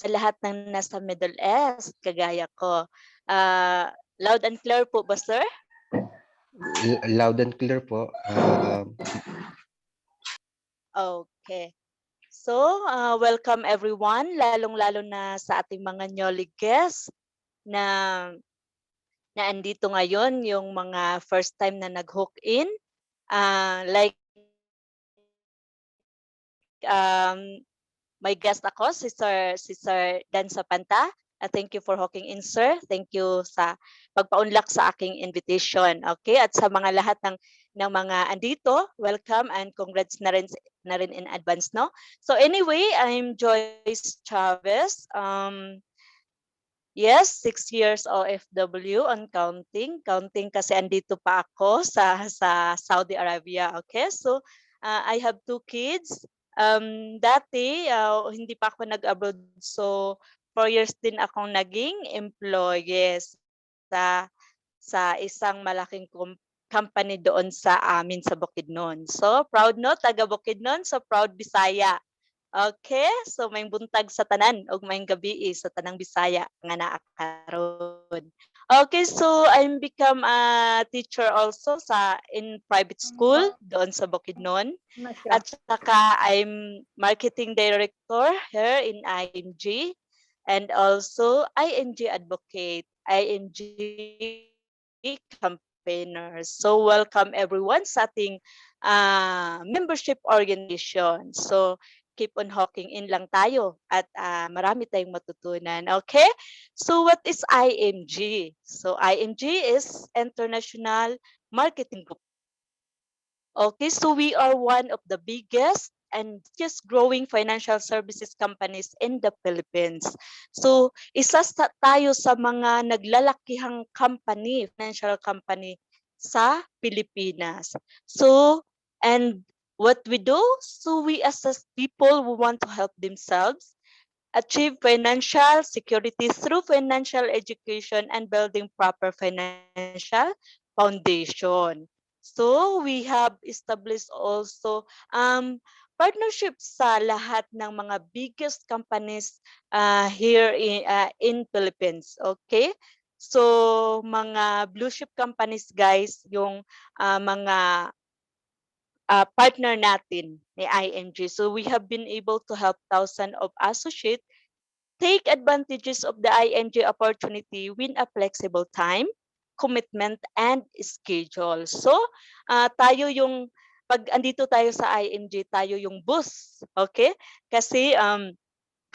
sa lahat ng nasa Middle East, kagaya ko. Loud and clear po ba, sir? Loud and clear po. Okay. So, welcome everyone, lalong-lalo na sa ating mga newly guests na andito ngayon, yung mga first time na nag-hook in. Like, may guest ako, si Sir Dan Sapanta. Thank you for hooking in, sir. Thank you sa pagpaunlak sa aking invitation. Okay? At sa mga lahat ng mga andito, welcome and congrats na rin in advance, no? So anyway, I'm Joyce Chavez. Yes, 6 years OFW on counting. Counting kasi andito pa ako sa Saudi Arabia. Okay? So I have 2 kids. Dati hindi pa ako nag-abroad, so 4 years din akong naging employee sa isang malaking company doon sa amin sa Bukidnon. So proud no, taga Bukidnon, so proud Bisaya. Okay, so may buntag sa tanan ug may gabi sa tanang Bisaya nga naa karon. Okay, so I'm become a teacher also in private school doon sa Bukidnon. At saka I'm marketing director here in IMG and also IMG advocate, IMG campaigner. So welcome everyone sa ating membership organization. So keep on hawking in lang tayo at marami tayong matutunan. Okay? So what is IMG? So IMG is International Marketing Group. Okay, so we are one of the biggest and just growing financial services companies in the Philippines. So isa tayo sa mga naglalakihang company, financial company sa Pilipinas. So, and what we do, so we assist people who want to help themselves achieve financial security through financial education and building proper financial foundation. So we have established also partnerships sa lahat ng mga biggest companies here in Philippines. Okay? So mga blue chip companies guys, yung mga partner natin ni IMG. So we have been able to help thousands of associates take advantages of the IMG opportunity with a flexible time, commitment, and schedule. So tayo yung, pag andito tayo sa IMG, tayo yung boss. Okay? Kasi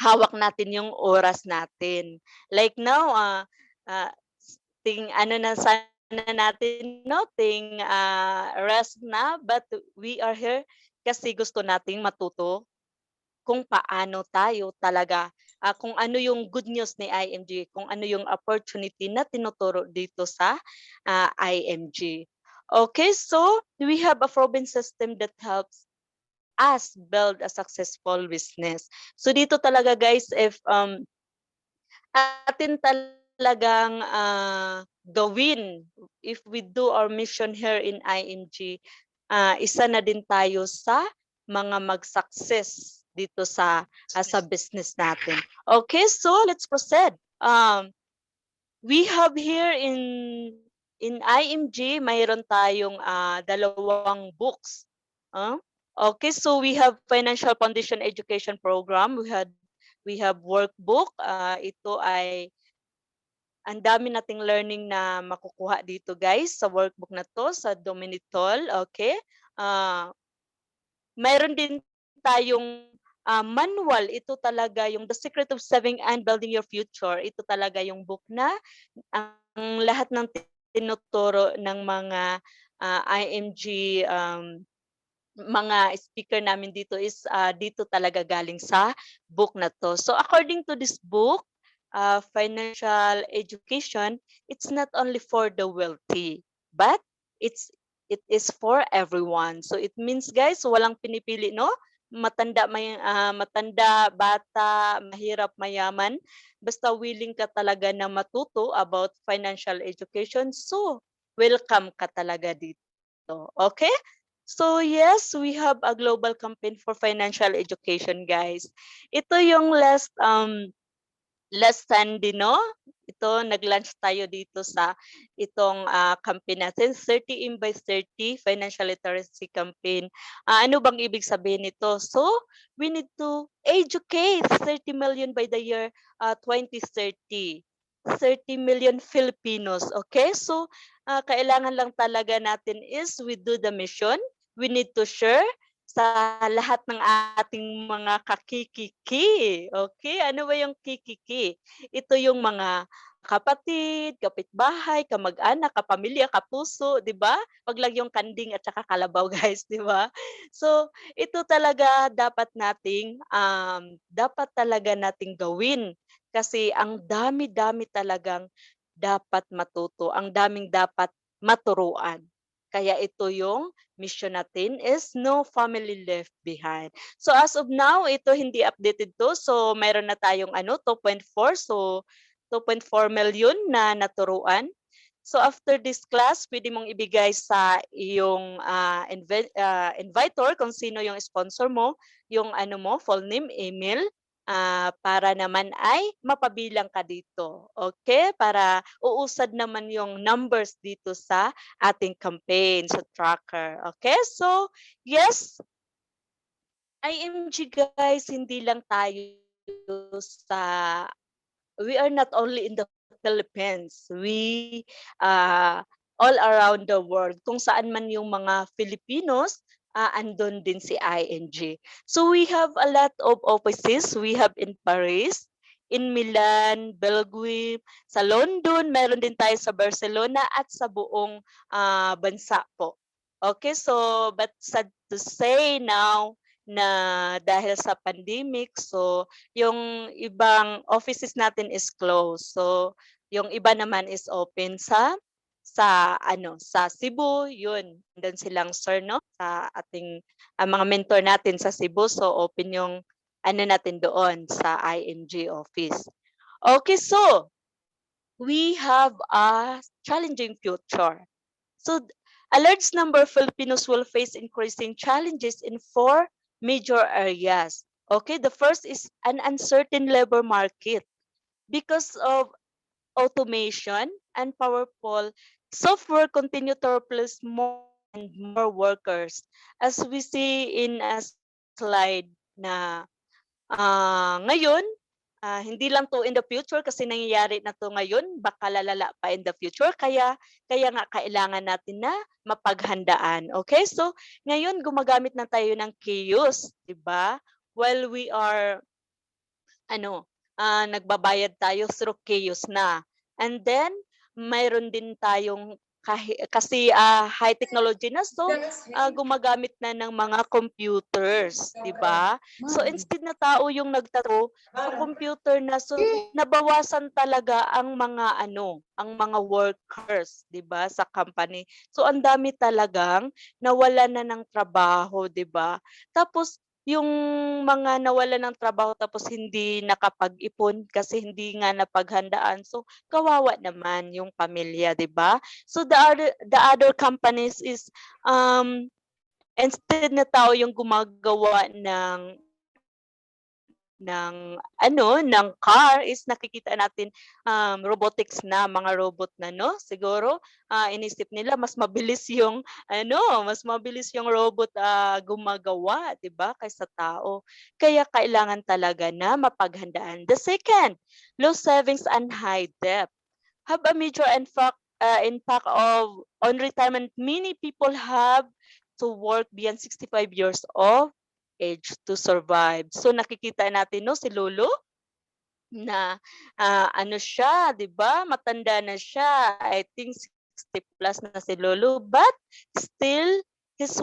hawak natin yung oras natin. Like now, ano na sana natin, no? Rest na, but we are here kasi gusto nating matuto kung paano tayo talaga, kung ano yung good news ni IMG, kung ano yung opportunity na tinuturo dito sa IMG. Okay, so we have a proven system that helps us build a successful business. So dito talaga guys, if atin talagang gawin, if we do our mission here in IMG, isa na din tayo sa mga mag-success dito sa business natin. Okay, so let's proceed. We have here in IMG, mayroon tayong 2 books. Okay, so we have Financial Foundation Education Program. We have workbook. Ito ay ang dami nating learning na makukuha dito guys sa workbook na to, sa Dominitol. Okay? Mayroon din tayong manual. Ito talaga yung The Secret of Saving and Building Your Future. Ito talaga yung book na ang lahat ng tinuturo ng mga IMG mga speaker namin dito is dito talaga galing sa book na to. So according to this book, financial education, it's not only for the wealthy, but it is for everyone. So it means guys, walang pinipili, no? Matanda, bata, mahirap, mayaman, basta willing ka talaga na matuto about financial education, so welcome ka talaga dito. Okay? So yes, we have a global campaign for financial education, guys. Ito yung last last Sunday, no? Ito, nag-lunch tayo dito sa itong campaign natin, 30 in by 30 Financial Literacy Campaign. Ano bang ibig sabihin nito? So, we need to educate 30 million by the year 2030. 30 million Filipinos, okay? So, kailangan lang talaga natin is we do the mission. We need to share sa lahat ng ating mga kakikiki. Okay, ano ba yung kikiki? Ito yung mga kapatid, kapitbahay, kamag-anak, kapamilya, kapuso, 'di ba? 'Wag lang yung kanding at saka kalabaw, guys, 'di ba? So, ito talaga dapat talaga nating gawin kasi ang dami-dami talagang dapat matuto, ang daming dapat maturuan. Kaya ito yung mission natin is no family left behind. So as of now, ito hindi updated to. So mayroon na tayong 2.4. So 2.4 million na naturuan. So after this class, pwede mong ibigay sa iyong inviter kung sino yung sponsor mo, yung full name, email, para naman ay mapabilang ka dito. Okay? Para uusad naman yung numbers dito sa ating campaign, sa tracker. Okay? So, yes, IMG guys, hindi lang tayo sa we are not only in the Philippines. We all around the world. Kung saan man yung mga Filipinos, andun din si ING. So we have a lot of offices. We have in Paris, in Milan, Belgium, sa London, meron din tayo sa Barcelona at sa buong bansa po. Okay, so but sad to say now na dahil sa pandemic, so yung ibang offices natin is closed. So, yung iba naman is open sa Cebu, yun. Nandun silang sir, no? Sa ating mga mentor natin sa Cebu. So, open yung natin doon sa ING office. Okay, so we have a challenging future. So, a large number of Filipinos will face increasing challenges in four major areas. Okay, the first is an uncertain labor market because of automation and powerful software continue to replace more and more workers. As we see in a slide na ngayon, hindi lang 'to in the future kasi nangyayari na 'to ngayon, baka lalala pa in the future kaya kaya nga kailangan natin na mapaghandaan, okay? So, ngayon gumagamit na tayo ng KIOS, 'di ba? While we are nagbabayad tayo through KIOS na. And then mayroon din tayong kasi high technology na, so gumagamit na ng mga computers, 'di ba? So instead na tao yung nagturo, so computer na, so nabawasan talaga ang mga ang mga workers, 'di ba, sa company. So ang dami talagang nawalan na ng trabaho, 'di ba? Tapos yung mga nawalan ng trabaho tapos hindi nakapag-ipon kasi hindi nga napaghandaan. So, kawawa naman yung pamilya, 'di ba? So the other companies is instead na tao yung gumagawa ng car is nakikita natin robotics na, mga robot na, no? Siguro inisip nila mas mabilis yung mas mabilis yung robot gumagawa, 'di ba, kaysa tao. Kaya kailangan talaga na mapaghandaan. The second, low savings and high debt have a major impact on retirement. Many people have to work beyond 65 years of age to survive. So nakikita natin, no, si lolo na siya, 'di ba? Matanda na siya. I think 60 plus na si lolo, but still he's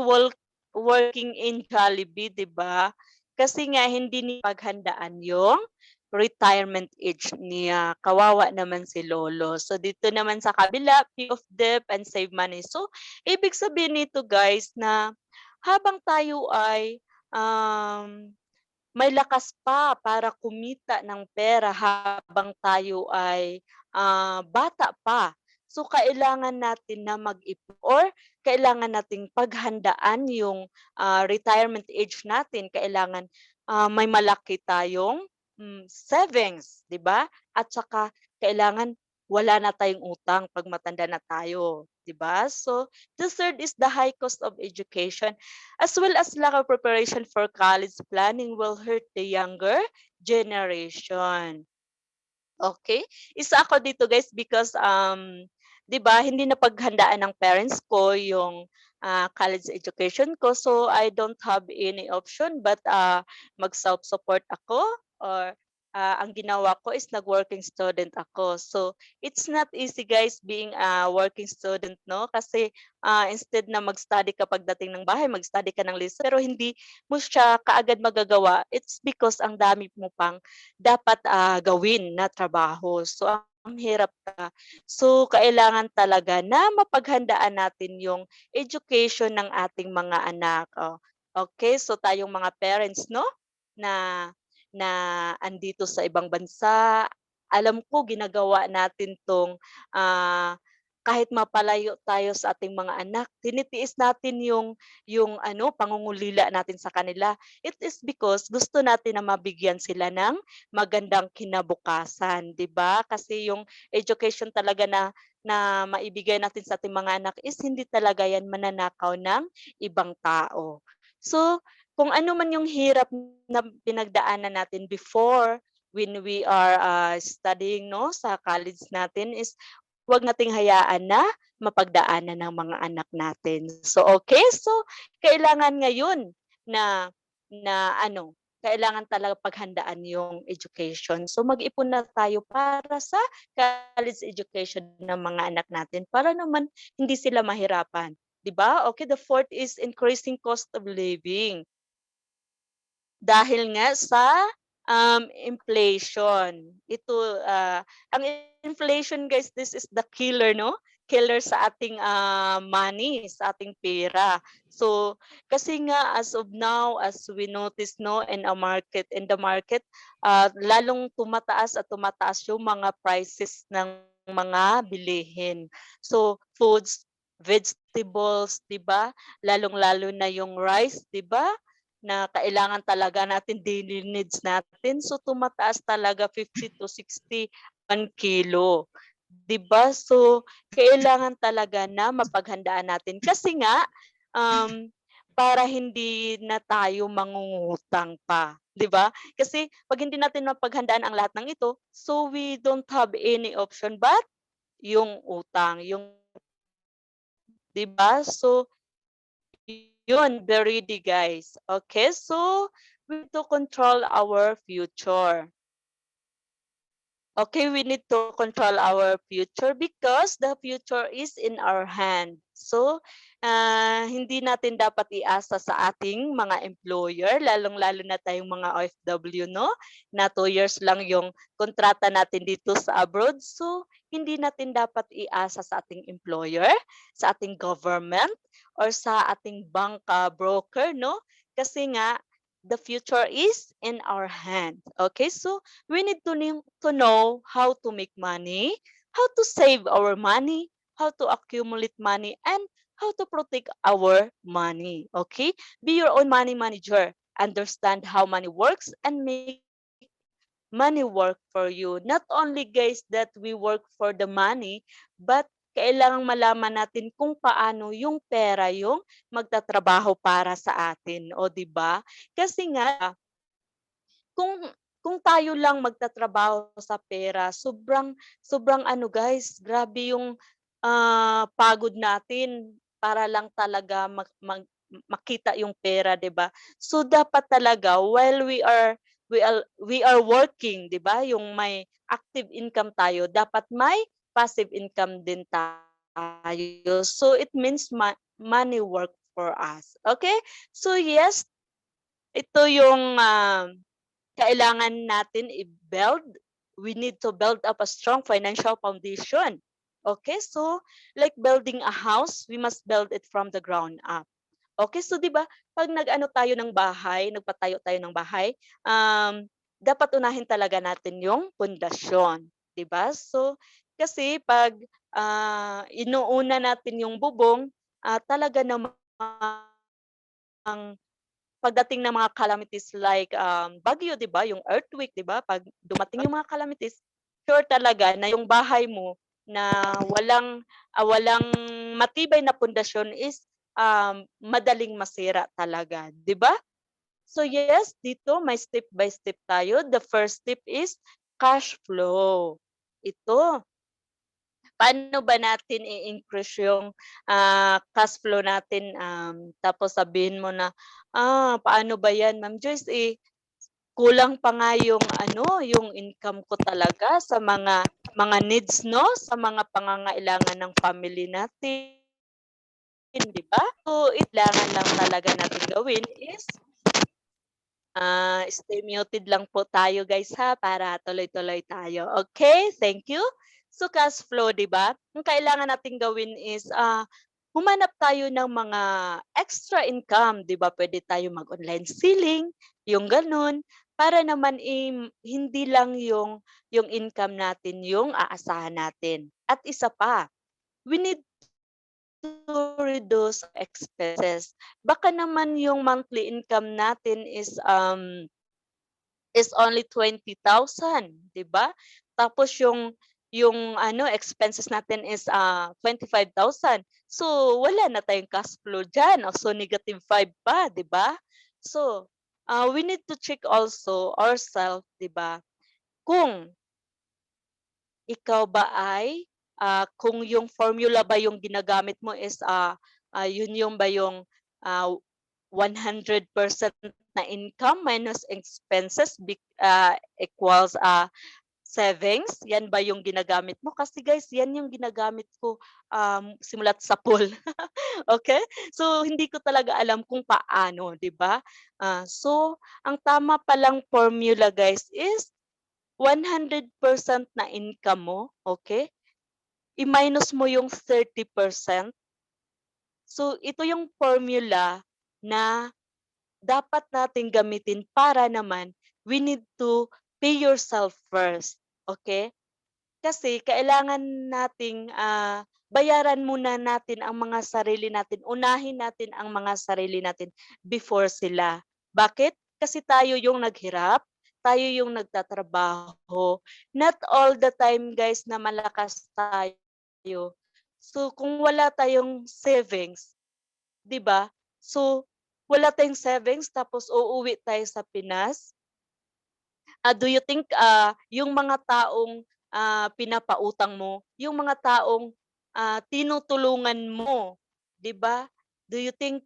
working in Jollibee, 'di ba? Kasi nga hindi niya paghandaan yung retirement age niya. Kawawa naman si lolo. So dito naman sa kabila, pay off debt and save money. So ibig sabihin nito, guys, na habang tayo ay may lakas pa para kumita ng pera habang tayo ay bata pa. So kailangan natin na mag-ipon or kailangan nating paghandaan yung retirement age natin. Kailangan may malaki tayong savings, 'di ba? At saka kailangan wala na tayong utang 'pag matanda na tayo, 'di ba? So, the third is the high cost of education as well as lack of preparation for college planning will hurt the younger generation. Okay, isa ako dito guys because, 'di ba hindi napaghandaan ng parents ko yung, college education ko so I don't have any option but, mag-self-support ako or, ang ginawa ko is nag-working student ako. So, it's not easy guys being a working student 'no, kasi, instead na mag-study ka pagdating ng bahay, mag-study ka ng lesson pero hindi mo siya kaagad magagawa, it's because ang dami mo pang dapat, gawin na trabaho. So, ang hirap so, kailangan talaga na mapaghandaan natin yung education ng ating mga anak, oh. Okay, so tayong mga parents 'no, na na andito sa ibang bansa, alam ko ginagawa natin 'tong, kahit mapalayo tayo sa ating mga anak, tinitiis natin yung ano, pangungulila natin sa kanila. It is because gusto natin na mabigyan sila ng magandang kinabukasan, 'di ba? Kasi yung education talaga na na maibigay natin sa ating mga anak is hindi talaga yan mananakaw ng ibang tao. So, kung ano man yung hirap na pinagdaanan natin before when we are studying no sa college natin is wag nating hayaan na mapagdaanan ng mga anak natin. So, okay, so kailangan ngayon na na ano, kailangan talaga paghandaan yung education. So, mag-ipon na tayo para sa college education ng mga anak natin para naman hindi sila mahirapan, 'di ba? Okay, the fourth is increasing cost of living. Dahil nga sa, inflation. Ito, ang inflation guys, this is the killer 'no, killer sa ating, money, sa ating pera. So, kasi nga as of now, as we notice 'no, in the market, lalong tumataas at tumataas yung mga prices ng mga bilihin. So, foods, vegetables, 'di ba? Lalong-lalo na yung rice, 'di ba? Na kailangan talaga natin, daily needs natin. So, tumataas talaga 50 to 60 1 kilo, 'di ba? So, kailangan talaga na mapaghandaan natin kasi nga, um, para hindi na tayo mangungutang pa, 'di ba? Kasi 'pag hindi natin mapaghandaan ang lahat ng ito, so we don't have any option but yung utang, yung 'di ba? So, yun, be ready guys. Okay, so we need to control our future. Okay, we need to control our future because the future is in our hand. So, hindi natin dapat iasa sa ating mga employer, lalong-lalo na tayong mga OFW, no? Na 2 years lang yung kontrata natin dito sa abroad. So, hindi natin dapat iasa sa ating employer, sa ating government, or sa ating bank broker, no? Kasi nga, the future is in our hand. Okay, so we need to know how to make money, how to save our money, how to accumulate money, and how to protect our money. Okay? Be your own money manager. Understand how money works and make money work for you. Not only guys that we work for the money, but kailangang malaman natin kung paano yung pera yung magtatrabaho para sa atin. O, di ba? Kasi nga, kung kung tayo lang magtatrabaho sa pera, sobrang sobrang ano guys, grabe yung, pagod natin para lang talaga makita yung pera, 'di ba? So, dapat talaga while we are working, 'di ba, yung may active income tayo, dapat may passive income din tayo. So, it means money work for us, okay? So, yes, ito yung, kailangan natin i-build. We need to build up a strong financial foundation. Okay, so like building a house, we must build it from the ground up. Okay, so 'di ba, 'pag nag-ano tayo ng bahay, nagpatayo tayo ng bahay, dapat unahin talaga natin yung pundasyon, 'di ba? So, kasi 'pag, inuuna natin yung bubong, talaga namang pagdating ng mga calamities like bagyo, 'di ba, yung earthquake, 'di ba? Pag dumating yung mga calamities, sure talaga na yung bahay mo na walang matibay na pundasyon is madaling masira talaga, 'di ba? So yes, dito may step by step tayo. The first step is cash flow. Ito, paano ba natin i-increase yung cash flow natin, tapos sabihin mo na, paano ba yan Ma'am Joyce, kulang pa nga yung ano, yung income ko talaga sa mga needs 'no, sa mga pangangailangan ng family natin, 'di ba? So, kailangan lang talaga natin gawin is, stay muted lang po tayo guys ha, para tuloy-tuloy tayo. Okay, thank you. So, cash flow, 'di ba? Ang kailangan nating gawin is, humanap tayo ng mga extra income, 'di ba? Puwede tayo mag-online selling, yung gano'n. Para naman, hindi lang yung income natin yung aasahan natin. At isa pa, we need to reduce expenses. Baka naman yung monthly income natin is only 20,000, 'di ba? Tapos yung ano expenses natin is 25,000. So wala na tayong cash flow diyan. So -5 pa, 'di ba? So we need to check also ourselves, 'di ba? Kung ikaw ba ay kung yung formula ba yung ginagamit mo is yun yung ba yung ah, 100% na income minus expenses equals savings, yan ba yung ginagamit mo? Kasi guys, yan yung ginagamit ko simulat sa pool. Okay? So hindi ko talaga alam kung paano, 'di ba? So ang tama palang formula guys is 100% na income mo, okay? I-minus mo yung 30%. So ito yung formula na dapat nating gamitin para naman we need to pay yourself first, okay? Kasi kailangan nating bayaran muna natin ang mga sarili natin, unahin natin ang mga sarili natin before sila. Bakit? Kasi tayo yung naghirap, tayo yung nagtatrabaho. Not all the time guys na malakas tayo. So kung wala tayong savings, 'di ba? So wala tayong savings tapos uuwi tayo sa Pinas. Do you think, yung mga taong, pinapautang mo, yung mga taong, tinutulungan mo, 'di ba? Do you think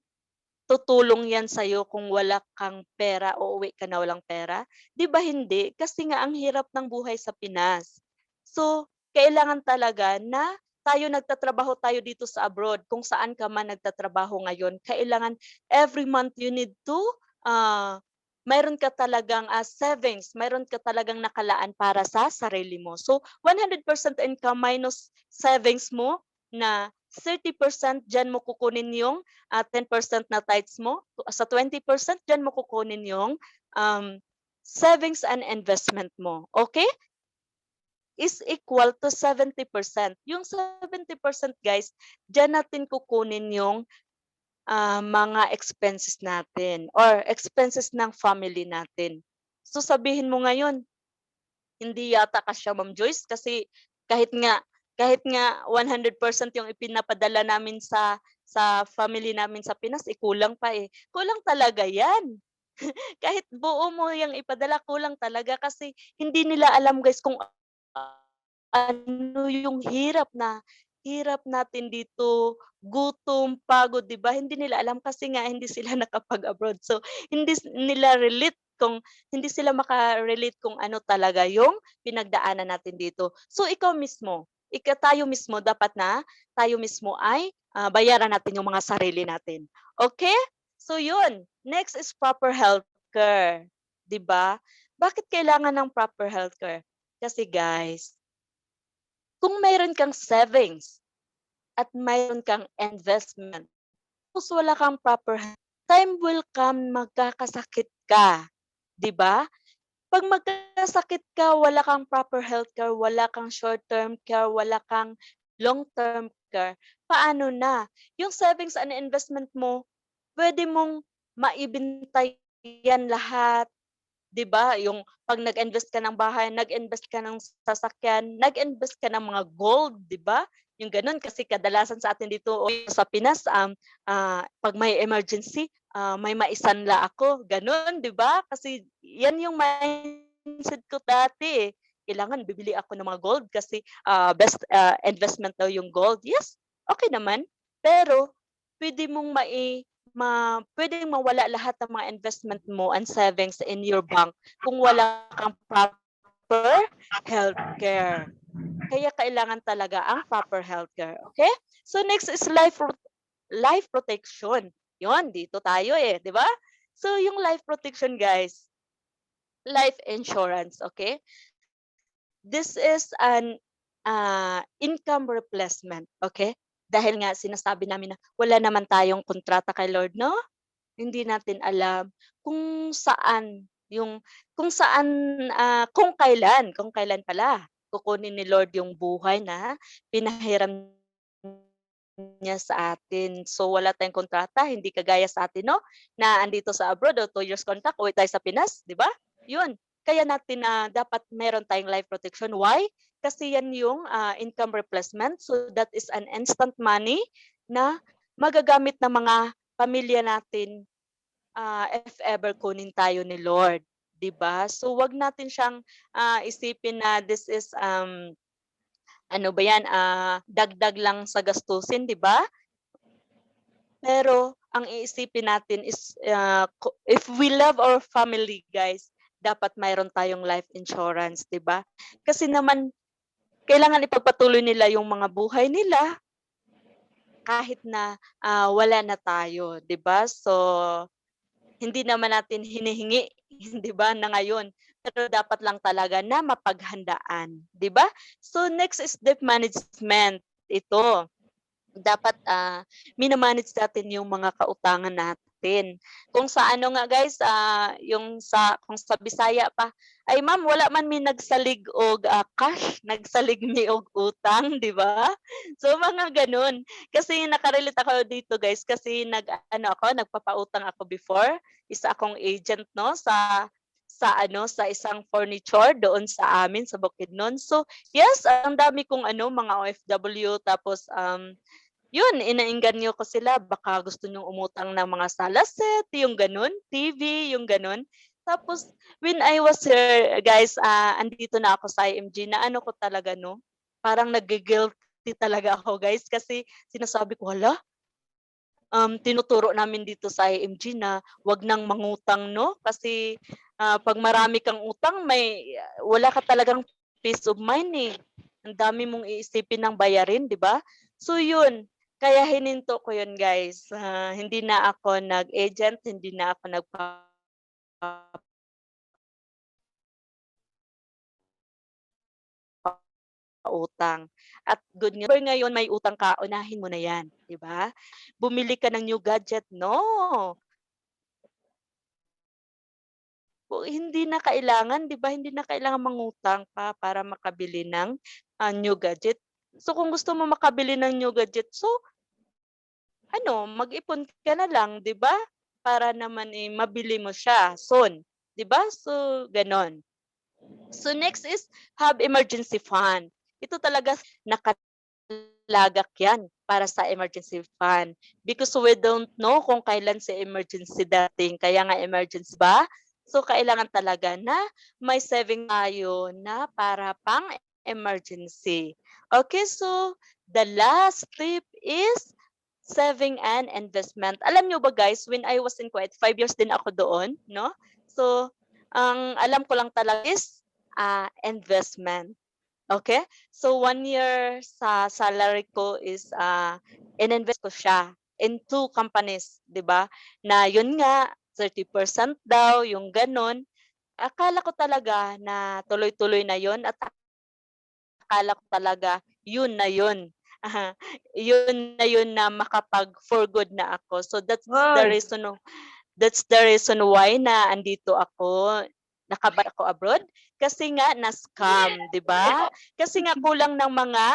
tutulong 'yan sa'yo kung wala kang pera, uuwi ka na walang pera? 'Di ba hindi? Kasi nga ang hirap ng buhay sa Pinas. So, kailangan talaga na nagtatrabaho tayo dito sa abroad, kung saan ka man nagtatrabaho ngayon, kailangan every month you need to, ah, mayroon ka talagang, savings, mayroon ka talagang nakalaan para sa sarili mo. So, 100% income minus savings mo na 30% diyan mo kukunin yung 10% na tithes mo, sa 20% diyan mo kukunin yung savings and investment mo. Okay? Is equal to 70%. Yung 70% guys, diyan natin kukunin yung mga expenses natin or expenses ng family natin. So sabihin mo ngayon, hindi yata kasya Ma'am Joyce kasi kahit nga kahit nga 100% yung ipinapadala namin sa family namin sa Pinas, kulang pa, eh. Kulang talaga 'yan. Kahit buo mo yang ipadala, kulang talaga kasi hindi nila alam guys kung ano yung hirap natin dito, gutom, pagod, 'di ba? Hindi nila alam kasi nga hindi sila nakapag-abroad. So, hindi sila maka-relate kung ano talaga yung pinagdaanan natin dito. So, tayo mismo dapat na tayo mismo ay bayaran natin yung mga sarili natin. Okay? So, yun. Next is proper healthcare, 'di ba? Bakit kailangan ng proper healthcare? Kasi guys, kung mayroon kang savings at mayroon kang investment, tapos wala kang proper health, time will come magkakasakit ka, 'di ba? 'Pag magkasakit ka, wala kang proper healthcare, wala kang short-term care, wala kang long-term care, paano na? Yung savings and investment mo, puwede mong maibenta yan lahat. 'Di ba, yung 'pag nag-invest ka ng bahay, nag-invest ka ng sasakyan, nag-invest ka ng mga gold, 'di ba? Yung gano'n kasi kadalasan sa atin dito o sa Pinas, 'pag may emergency, may maisanla ako, gano'n, 'di ba? Kasi yan yung mindset ko dati, eh. Kailangan bibili ako ng mga gold kasi, best, investment daw yung gold. Yes, okey naman, pero puwede mong puwedeng mawala lahat ng mga investment mo and savings in your bank kung wala kang proper healthcare. Kaya kailangan talaga ang proper healthcare, okay? So next is life protection. 'Yon, dito tayo, eh, 'di ba? So yung life protection guys, life insurance, okay? This is an, income replacement, okay? Dahil nga sinasabi namin na wala naman tayong kontrata kay Lord 'no? Hindi natin alam kung saan yung kung kailan pala kukunin ni Lord yung buhay na pinahiram niya sa atin. So, wala tayong kontrata, hindi kagaya sa atin 'no, na andito sa abroad o 2 years contract, uwi tayo sa Pinas, 'di ba? 'Yun, kaya natin na dapat meron tayong life protection. Why? Kasi 'yan yung, income replacement. So, that is an instant money na magagamit ng mga pamilya natin, if ever kunin tayo ni Lord, 'di ba? So, 'wag natin siyang, isipin na this is, ano ba 'yan, dagdag lang sa gastusin, 'di ba? Pero ang iisipin natin is, if we love our family guys, dapat mayroon tayong life insurance, 'di ba? Kasi naman kailangan ipagpatuloy nila yung mga buhay nila kahit na, wala na tayo, 'di ba? So, hindi naman natin hinihingi, 'di ba, na ngayon, pero dapat lang talaga na mapaghandaan, 'di ba? So next is debt management. Ito, dapat, mina-manage natin yung mga kautangan natin. Kung sa ano nga guys, yung kung sa Bisaya pa, "Ay ma'am wala man mi nagsalig og, cash, nagsalig mi og utang," 'di ba? So mga gano'n. Kasi naka-relate ako dito guys kasi nag-ano ako, nagpapautang ako before. Isa akong agent 'no sa isang furniture doon sa amin sa Bukidnon. So yes, ang dami kong ano mga OFW tapos, yun, inaengganyo ko sila baka gusto niyong umutang ng mga sala set, yung gano'n, TV, yung gano'n. Tapos when I was here guys, andito na ako sa IMG na ano ko talaga 'no, parang nagi-guilty talaga ako guys kasi sinasabi ko, "Hala, tinuturo namin dito sa IMG na 'wag nang mangutang 'no, kasi, 'pag marami kang utang wala ka talagang peace of mind, eh. Ang dami mong iisipin ng bayarin, 'di ba?" So yun, kaya hininto ko yun guys, hindi na ako nag-agent, hindi na ako nagpapautang. At good news ngayon may utang ka, unahin mo na yan, 'di ba? Bumili ka ng new gadget, no. Hindi na kailangan 'di ba, hindi na kailangan mangutang pa para makabili ng, new gadget. So kung gusto mo makabili ng new gadget, so ano, mag-ipon ka na lang 'di ba, para naman, eh, mabili mo siya soon, 'di ba? So gano'n. So next is have emergency fund. Ito talaga nakalagak 'yan para sa emergency fund because we don't know kung kailan si emergency dating, kaya nga emergency ba? So kailangan talaga na may saving tayo na para pang-emergency. Okay, so the last tip is saving and investment. Alam niyo ba guys, when I was in Kuwait, 5 years din ako doon, 'no? So, ang alam ko lang talaga is, investment. Okay? So 1 year sa salary ko is, ininvest ko siya in 2 companies, 'di ba? Na yun nga 30% daw yung gano'n. Akala ko talaga na tuloy-tuloy na yun at akala ko talaga yun na yun. Yun na yun na makapag-for good na ako. So Hoy! that's the reason why na andito ako, nakabalik ako abroad, kasi nga na-scam, 'di ba? Kasi nga kulang ng mga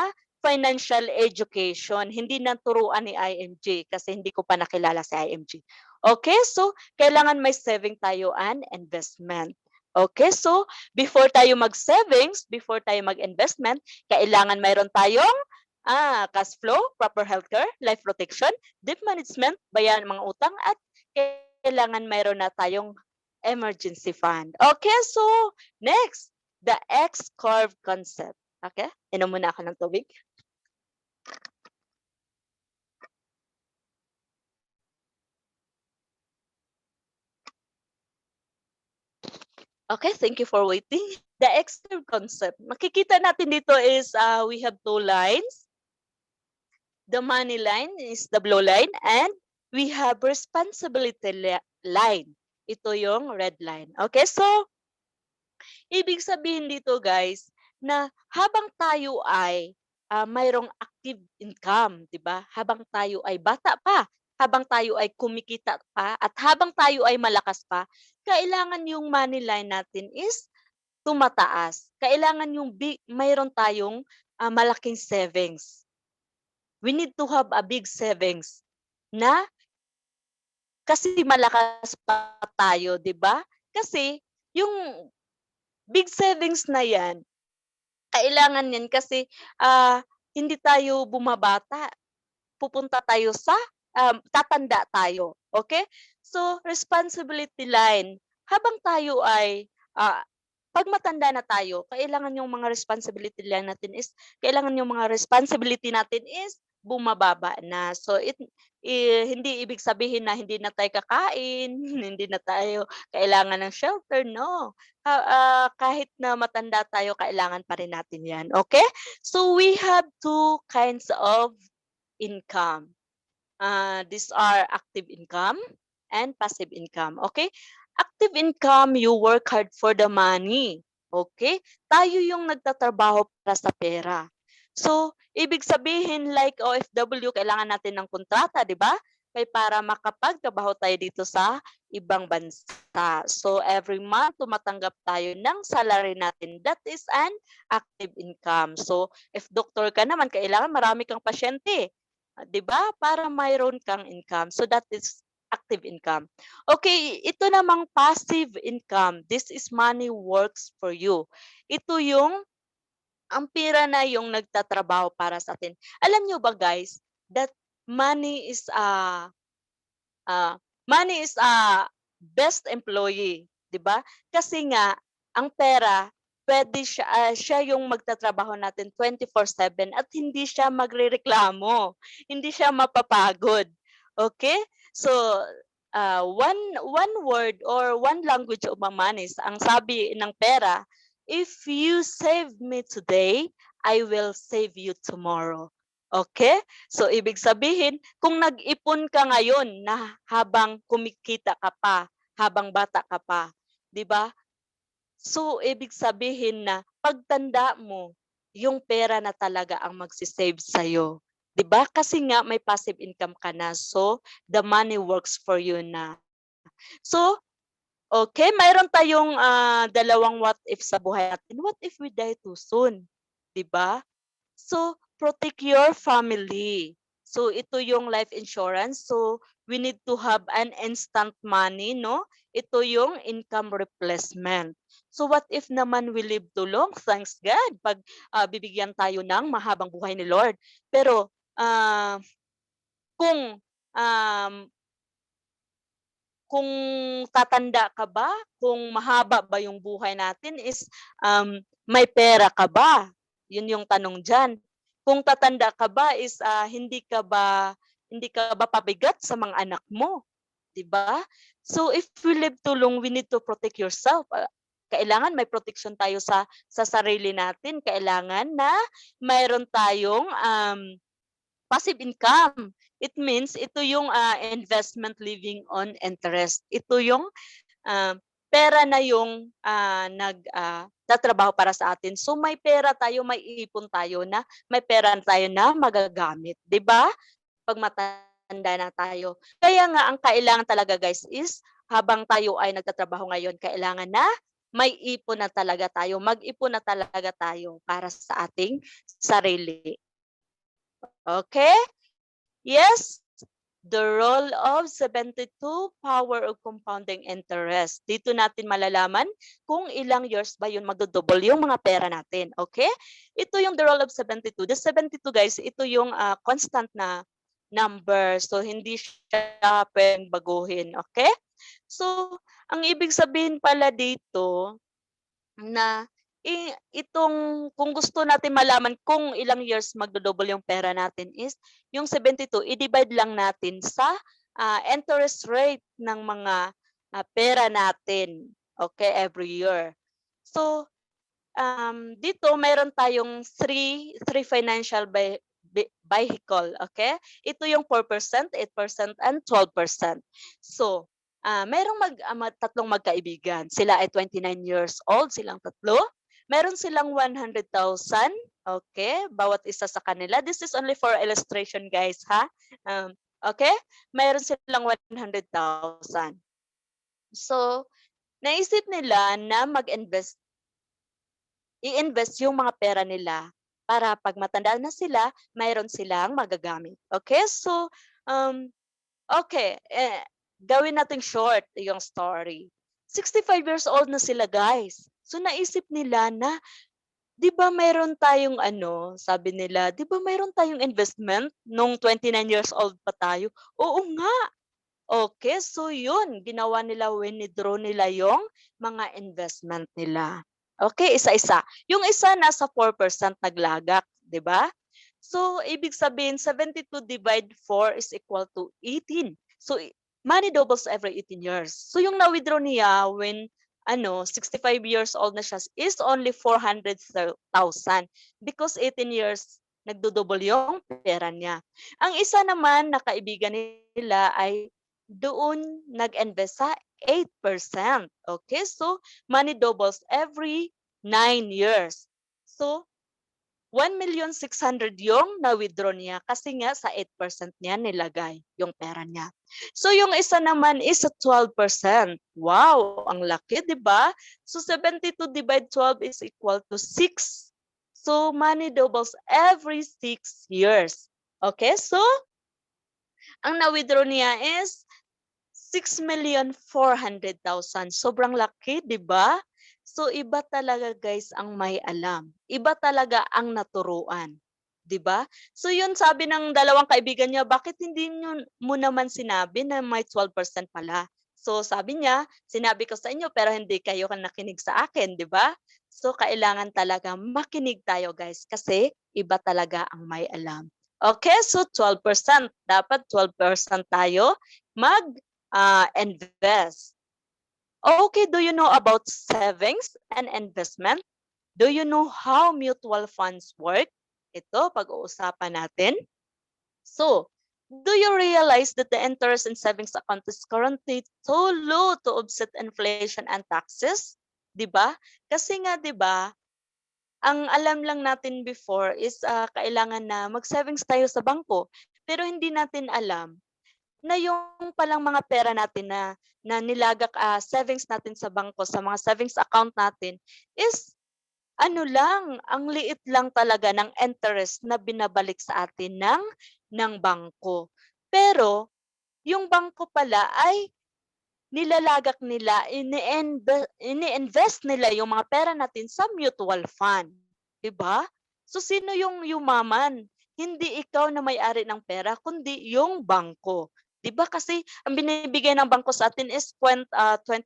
financial education, hindi naturuan ni IMG kasi hindi ko pa nakilala si IMG. Okay, so kailangan may saving tayo and investment. Okay, so before tayo mag-savings, before tayo mag-investment, kailangan mayroon tayong cash flow, proper healthcare, life protection, debt management, bayan mga utang, at kailangan mayroon na tayong emergency fund. Okay, so next, the X-curve concept. Okay, inom muna ako ng tubig. Okay, thank you for waiting. The X-curve concept. Makikita natin dito is we have two lines. The money line is the blue line and we have responsibility line. Ito yung red line. Okay, so ibig sabihin dito guys na habang tayo ay mayroong active income, 'di ba? Habang tayo ay bata pa, habang tayo ay kumikita pa, at habang tayo ay malakas pa, kailangan yung money line natin is tumataas. Kailangan yung mayroon tayong malaking savings. We need to have a big savings na kasi malakas pa tayo, 'di ba? Kasi yung big savings na 'yan, kailangan 'yan kasi hindi tayo bumabata. Pupunta tayo sa tatanda tayo, okay? So, responsibility line, habang tayo ay 'pag matanda na tayo, kailangan yung mga responsibility line natin is kailangan yung mga responsibility natin is bumababa na. So, hindi ibig sabihin na hindi na tayo kakain, hindi na tayo kailangan ng shelter, no. Kahit na matanda tayo, kailangan pa rin natin 'yan, okay? So, we have two kinds of income. These are active income and passive income. Okay? Active income, you work hard for the money. Okay? Tayo yung nagtatrabaho para sa pera. So, ibig sabihin like OFW, kailangan natin ng kontrata, di ba? Kaya para makapagtrabaho tayo dito sa ibang bansa. So, every month, tumatanggap tayo ng salary natin. That is an active income. So, if doctor ka naman, kailangan marami kang pasyente. 'Di ba? Para mayroon kang income. So that is active income. Okay, ito namang passive income. This is money works for you. Ito yung ang pera na yung nagtatrabaho para sa atin. Alam niyo ba guys, that money is a best employee, 'di ba? Kasi nga ang pera pwede siya yung magtatrabaho natin 24/7 at hindi siya magrereklamo, hindi siya mapapagod. Okay? So, one word or one language of money is ang sabi ng pera, if you save me today, I will save you tomorrow. Okay? So, ibig sabihin, kung nag-ipon ka ngayon na habang kumikita ka pa, habang bata ka pa, 'di ba? So, ibig sabihin na pagtanda mo, yung pera na talaga ang magse-save sa'yo. 'Di ba? Kasi nga may passive income ka na. So, the money works for you na. So, okay, mayroon tayong dalawang what if sa buhay natin. What if we die too soon? 'Di ba? So, protect your family. So, ito yung life insurance. So, we need to have an instant money, no? Ito yung income replacement. So, what if naman we live too long? Thanks God, pag bibigyan tayo ng mahabang buhay ni Lord. Pero, kung um, kung tatanda ka ba, kung mahaba ba yung buhay natin is may pera ka ba? Yun yung tanong diyan. Kung tatanda ka ba is hindi ka ba pabigat sa mga anak mo, 'di ba? So if we live too long, we need to protect yourself. Kailangan may protection tayo sa sarili natin. Kailangan na mayroon tayong passive income. It means ito yung investment living on interest. Ito yung pera na yung tatrabaho para sa atin. So may pera tayo, may ipon tayo na may pera tayo na magagamit, 'di ba? Pag matanda na tayo. Kaya nga ang kailangan talaga guys is habang tayo ay nagtatrabaho ngayon, kailangan na may ipon na talaga tayo, mag-ipon na talaga tayo para sa ating sarili. Okay? Yes? the role of 72 power of compounding interest. Dito natin malalaman kung ilang years ba yun magdodouble yung mga pera natin. Okay? Ito yung the role of 72. The 72 guys, ito yung constant na number. So hindi siya pwedeng baguhin. Okay? So ang ibig sabihin pala dito na itong kung gusto natin malaman kung ilang years magdo-double yung pera natin is yung 72 i-divide lang natin sa interest rate ng mga pera natin, okay, every year. So dito meron tayong three financial vehicle, okay? Ito yung 4%, 8%, and 12%. So, tatlong magkaibigan. Sila ay 29 years old, silang tatlo. Meron silang 100,000, okay? Bawat isa sa kanila. This is only for illustration, guys, ha? Okay? Meron silang 100,000. So, naisip nila na i-invest yung mga pera nila para pag matanda na sila, mayroon silang magagamit. Okay? So, okay, gawin natin short yung story. 65 years old na sila, guys. So, naisip nila na, di ba mayroon tayong sabi nila, di ba mayroon tayong investment nung 29 years old pa tayo? Oo nga. Okay, so yun, ginawa nila, winidraw nila yung mga investment nila. Okay, isa-isa. Yung isa nasa 4% naglagak, di ba? So, ibig sabihin, 72 divide 4 is equal to 18. So, money doubles every 18 years. So, yung na-withdraw niya when 65 years old na siya is only 400,000 because 18 years nagdo-double yung pera niya. Ang isa naman na kaibigan nila ay doon nag-invest sa 8%. Okay, so money doubles every 9 years. So, 1,600,000 yung na-withdraw niya kasi nga sa 8% niya nilagay yung pera niya. So, yung isa naman is sa 12%. Wow, ang laki, di ba? So, 72 divide 12 is equal to 6. So, money doubles every 6 years. Okay, so, ang na-withdraw niya is 6,400,000. Sobrang laki, di ba? So, iba talaga guys ang may alam. Iba talaga ang naturuan. Di ba? So, yun sabi ng dalawang kaibigan niya, bakit hindi mo naman sinabi na may 12% pala? So, sabi niya, sinabi ko sa inyo pero hindi kayo nakinig sa akin, di ba? So, kailangan talaga makinig tayo guys kasi iba talaga ang may alam. Okay, so 12%. Dapat 12% tayo invest. Okay, do you know about savings and investment? Do you know how mutual funds work? Ito, pag-uusapan natin. So, do you realize that the interest in savings account is currently so low to offset inflation and taxes? Diba? Kasi nga, diba, ang alam lang natin before is kailangan na mag-savings tayo sa bangko. Pero hindi natin alam na yung palang mga pera natin na nilagak savings natin sa bangko, sa mga savings account natin is ang liit lang talaga ng interest na binabalik sa atin ng bangko. Pero yung bangko pala ay nilalagak nila, ini-invest nila yung mga pera natin sa mutual fund. 'Di ba? So sino yung yumaman? Hindi ikaw na may-ari ng pera, kundi yung bangko. 'Di ba kasi ang binibigay ng bangko sa atin is 25%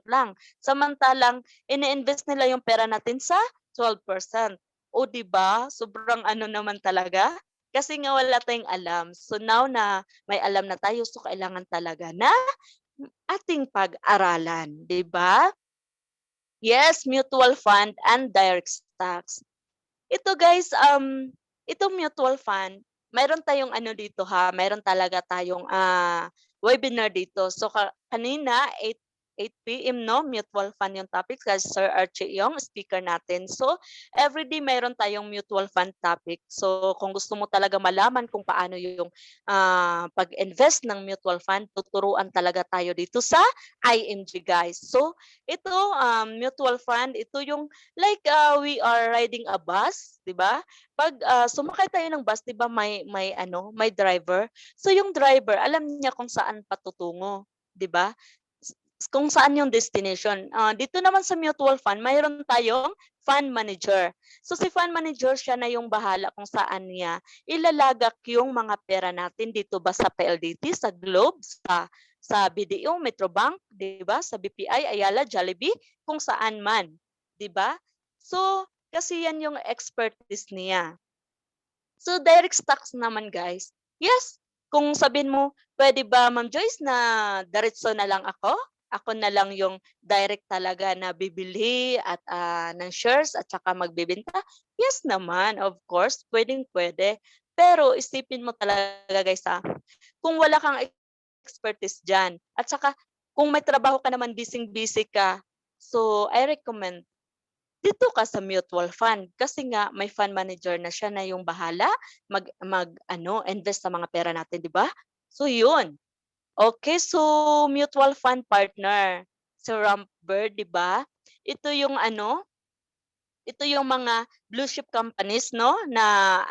lang. Samantalang ini-invest nila yung pera natin sa 12%. O 'di ba? Sobrang naman talaga. Kasi nga wala tayong alam. So now na may alam na tayo, so kailangan talaga na ating pag-aralan, 'di ba? Yes, mutual fund and direct stocks. Ito guys, itong mutual fund, mayroon tayong mayroon talaga tayong webinar dito. So kanina 8 8 p.m. no, mutual fund yung topic kasi Sir Archie yung speaker natin. So, everyday mayroon tayong mutual fund topic. So, kung gusto mo talaga malaman kung paano yung pag-invest ng mutual fund, tuturuan talaga tayo dito sa IMG guys. So, ito mutual fund, ito yung like we are riding a bus, 'di ba? Pag sumakay tayo ng bus, 'di ba may driver. So yung driver, alam niya kung saan patutungo, 'di ba? Kung saan yung destination. Dito naman sa mutual fund, mayroon tayong fund manager. So si fund manager siya na yung bahala kung saan niya ilalagak yung mga pera natin dito ba sa PLDT, sa Globe, sa BDO, Metrobank, 'di ba? Sa BPI, Ayala, Jollibee, kung saan man, 'di ba? So kasi yan yung expertise niya. So direct stocks naman guys, yes, kung sabihin mo, pwede ba Ma'am Joyce na diretso na lang ako? Ako na lang yung direct talaga na bibili at ng shares at saka magbebenta? Yes naman, of course, pwedeng-pwede. Pero isipin mo talaga guys kung wala kang expertise diyan at saka kung may trabaho ka naman, busy-busy ka, so I recommend dito ka sa mutual fund kasi nga may fund manager na siya na yung bahala invest sa mga pera natin, 'di ba? So 'yun. Okay, so mutual fund partner, so Rampbird, 'di ba? Ito yung ito yung mga blue chip companies no na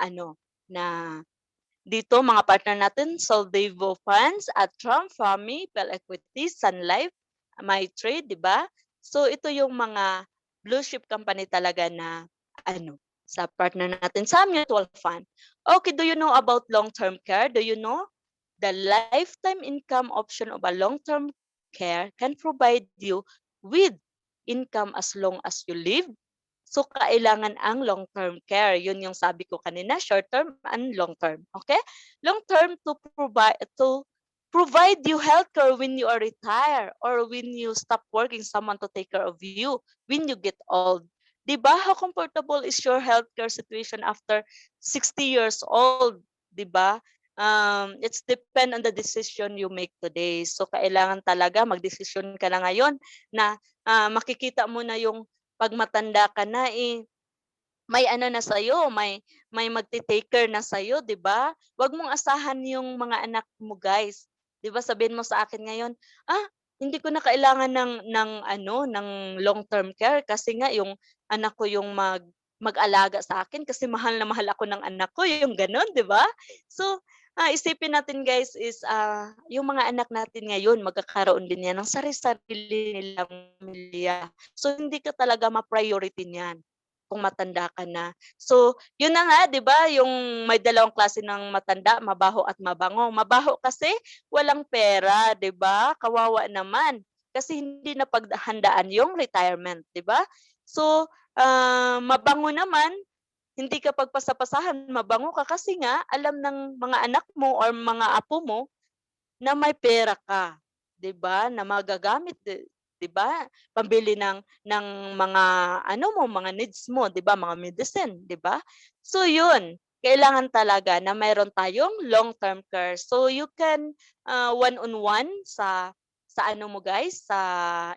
dito mga partner natin, Soldevo Funds, at Trump, Fami, Pel Equities, Sun Life, MyTrade, 'di ba? So ito yung mga blue chip company talaga na sa partner natin sa mutual fund. Okay, do you know about long-term care? Do you know the lifetime income option of a long-term care can provide you with income as long as you live? So, kailangan ang long-term care. Yun yung sabi ko kanina, short-term and long-term. Okay? Long-term to provide you healthcare when you are retired or when you stop working, someone to take care of you when you get old. Diba? How comfortable is your healthcare situation after 60 years old? Diba? It's depend on the decision you make today. So, kailangan talaga magdesisyon ka na ngayon na makikita mo na yung pag matanda ka na may na sa'yo, may magte-take care na sa'yo, 'di ba? Huwag mong asahan yung mga anak mo, guys. 'Di ba sabihin mo sa akin ngayon, hindi ko na kailangan ng long-term care kasi nga yung anak ko yung mag-alaga sa akin kasi mahal na mahal ako ng anak ko, yung gano'n, 'di ba? So, isipin natin guys is yung mga anak natin ngayon magkakaroon din yan ng sarili-sarili nilang pamilya. So, hindi ka talaga ma-priority niyan kung matanda ka na. So, yun na nga, 'di ba, yung may dalawang klase ng matanda, mabaho at mabango. Mabaho kasi walang pera, 'di ba? Kawawa naman kasi hindi na paghandaan yung retirement, 'di ba? So, mabango naman, hindi ka pagpasapasahan, mabango ka kasi nga alam ng mga anak mo or mga apo mo na may pera ka, 'di ba, na magagamit 'di ba, pambili ng mga mga needs mo, 'di ba, mga medicine, 'di ba? So 'yun, kailangan talaga na mayroon tayong long-term care. So you can one-on-one sa mo guys, sa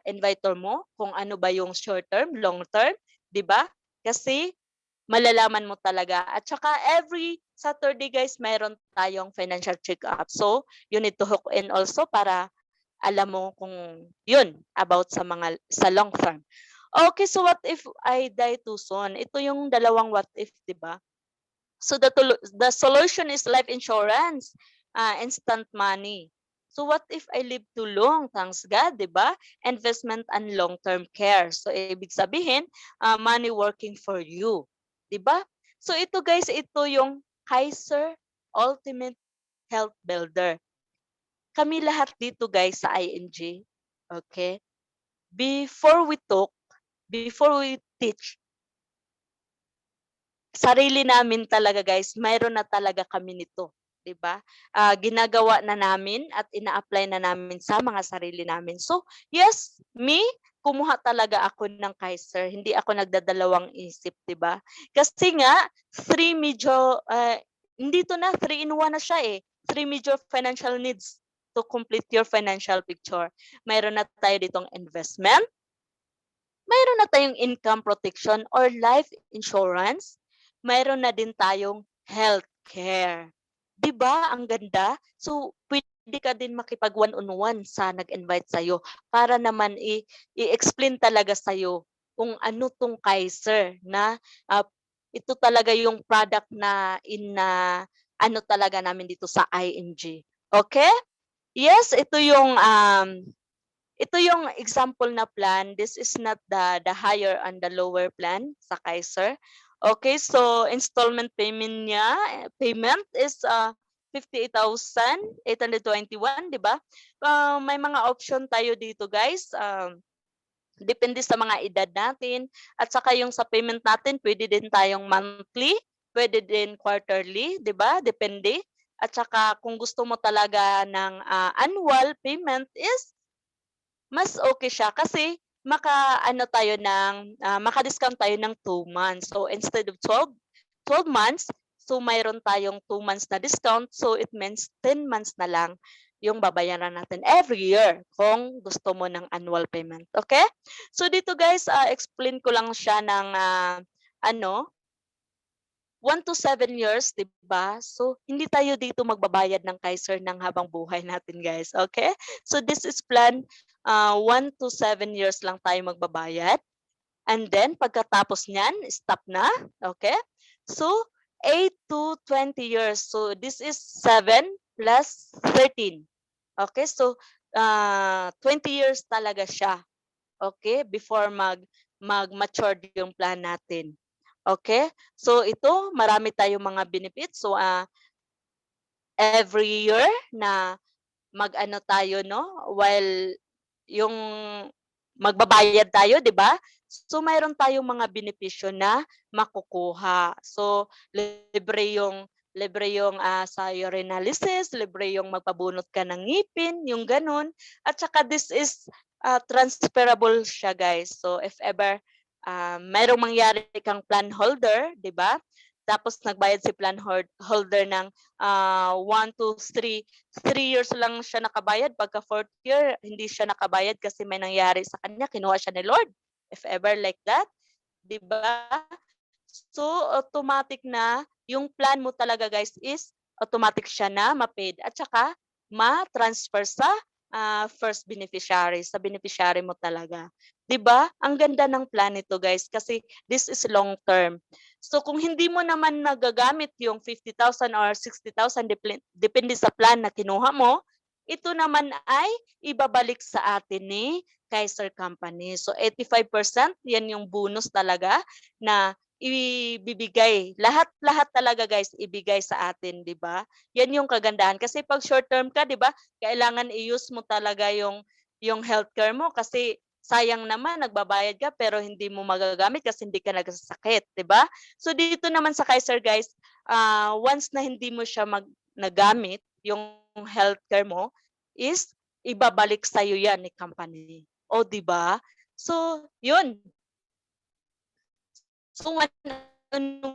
invitor mo kung ano ba yung short term, long term, 'di ba? Kasi malalaman mo talaga. At saka every Saturday guys, mayroon tayong financial check-up. So, you need to hook in also para alam mo kung yun about sa long term. Okay, so what if I die too soon? Ito yung dalawang what if, 'di ba? So the solution is life insurance, instant money. So what if I live too long? Thanks God, 'di ba? Investment and long-term care. So ibig sabihin, money working for you, 'di ba? So ito guys, ito yung Kaiser Ultimate Health Builder. Kami lahat dito guys sa ING, okay? Before we talk, before we teach, sarili namin talaga guys, mayroon na talaga kami nito, 'di ba? Ginagawa na namin at ina-apply na namin sa mga sarili namin. So, yes, kumuha talaga ako ng Kaiser. Hindi ako nagdadalawang isip, 'di ba? Kasi nga, hindi to na 3 in 1 na siya eh. 3 major financial needs. to complete your financial picture. Mayroon na tayo ditong investment, mayroon na tayong income protection or life insurance, mayroon na din tayong healthcare. 'Di ba ang ganda? So pwede ka din makipag one-on-one sa nag-invite sa'yo para naman i-explain talaga sa'yo kung ano 'tong Kaiser na ito talaga yung product na ano talaga namin dito sa ING. Okay? Yes, ito yung example na plan. This is not the higher and the lower plan sa Kaiser. Okay, so installment payment is 58,821, di ba? May mga option tayo dito, guys. Depende sa mga edad natin. At saka yung sa payment natin, pwede din tayong monthly, pwede din quarterly, di ba? Depende. At saka kung gusto mo talaga ng annual payment is mas okay siya kasi maka-discount tayo ng 2 months. So instead of 12 months, so mayroon tayong 2 months na discount. So it means 10 months na lang yung babayaran natin every year kung gusto mo ng annual payment. Okay? So dito guys, explain ko lang siya ng 1 to 7 years, 'di ba? So hindi tayo dito magbabayad ng Kaiser ng habang buhay natin, guys. Okay? So this is plan 1 to 7 years lang tayo magbabayad. And then pagkatapos niyan, stop na. Okay? So 8 to 20 years. So this is 7 plus 13. Okay? So 20 years talaga siya. Okay? Before mag-mature yung plan natin. Okay? So ito, marami tayong mga benefits. So every year na mag-ano tayo, no? While yung magbabayad tayo, 'di ba? So mayroon tayong mga benepisyo na makukuha. So libre yung sa urinalysis, libre yung magpabunot ka ng ngipin, yung ganun. At saka this is transferable siya, guys. So if ever mayroong mangyari kang plan holder, 'di ba? Tapos nagbayad si plan holder ng 1 to 3 years lang siya nakabayad. Pagka 4th year, hindi siya nakabayad kasi may nangyari sa kanya, kinuha siya ni Lord. If ever like that, 'di ba? So automatic na yung plan mo talaga, guys, is automatic siya na ma-paid at saka ma-transfer sa first beneficiary, sa beneficiary mo talaga. 'Di ba? Ang ganda ng plan nito, guys, kasi this is long term. So kung hindi mo naman nagagamit yung 50,000 or 60,000 depende sa plan na kinuha mo, ito naman ay ibabalik sa atin ni Kaiser Company. So 85% yan yung bonus talaga na ibibigay. Lahat talaga, guys, ibigay sa atin, 'di ba? Yan yung kagandahan kasi pag short term ka, 'di ba? Kailangan i-use mo talaga yung healthcare mo kasi sayang naman nagbabayad ka pero hindi mo magagamit kasi hindi ka nagsasakit, 'di ba? So dito naman sa Kaiser, guys, once na hindi mo siya nagamit yung healthcare mo is ibabalik sa iyo yan ni company. O 'di ba? So, yun. So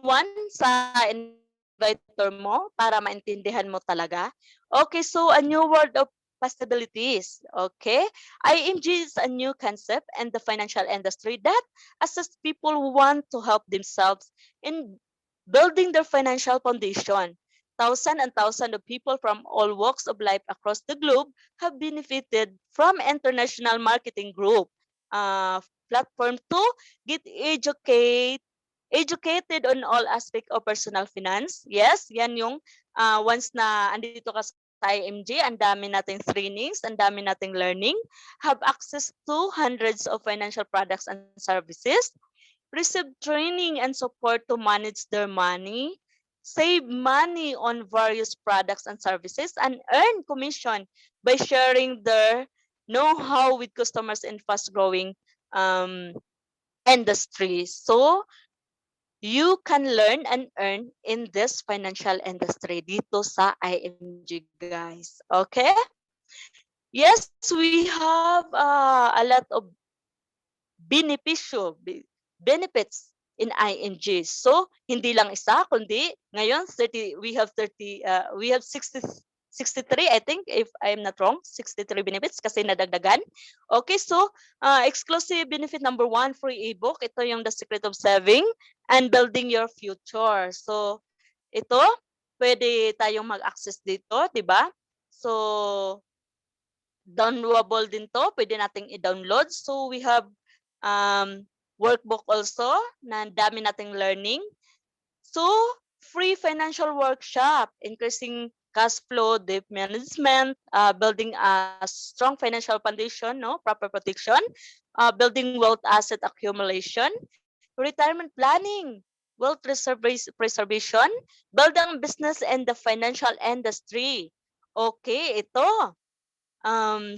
one sa invitor mo para maintindihan mo talaga. Okay, so a new world of possibilities. Okay, IMG is a new concept in the financial industry that assists people who want to help themselves in building their financial foundation. Thousands and thousands of people from all walks of life across the globe have benefited from international marketing group platform to get educated on all aspect of personal finance. Yes, yan yung once na andito ka sa IMG, ang dami nating trainings, ang dami nating learning, have access to hundreds of financial products and services, receive training and support to manage their money, save money on various products and services, and earn commission by sharing their know-how with customers in fast-growing industries. So, you can learn and earn in this financial industry dito sa IMG, guys. Okay? Yes, we have a lot of benefits in IMG. So, hindi lang isa, kundi ngayon we have 63 63, I think, if I'm not wrong, 63 benefits kasi nadagdagan. Okay, so exclusive benefit number 1, free ebook. Ito yung The Secret of Saving and Building Your Future. So, ito, pwede tayong mag-access dito, di ba? So, downloadable din to, pwede nating i-download. So, we have workbook also na dami nating learning. So, free financial workshop, increasing cash flow, debt management, building a strong financial foundation, no, proper protection, building wealth asset accumulation, retirement planning, wealth preservation, building business and the financial industry. Okay, ito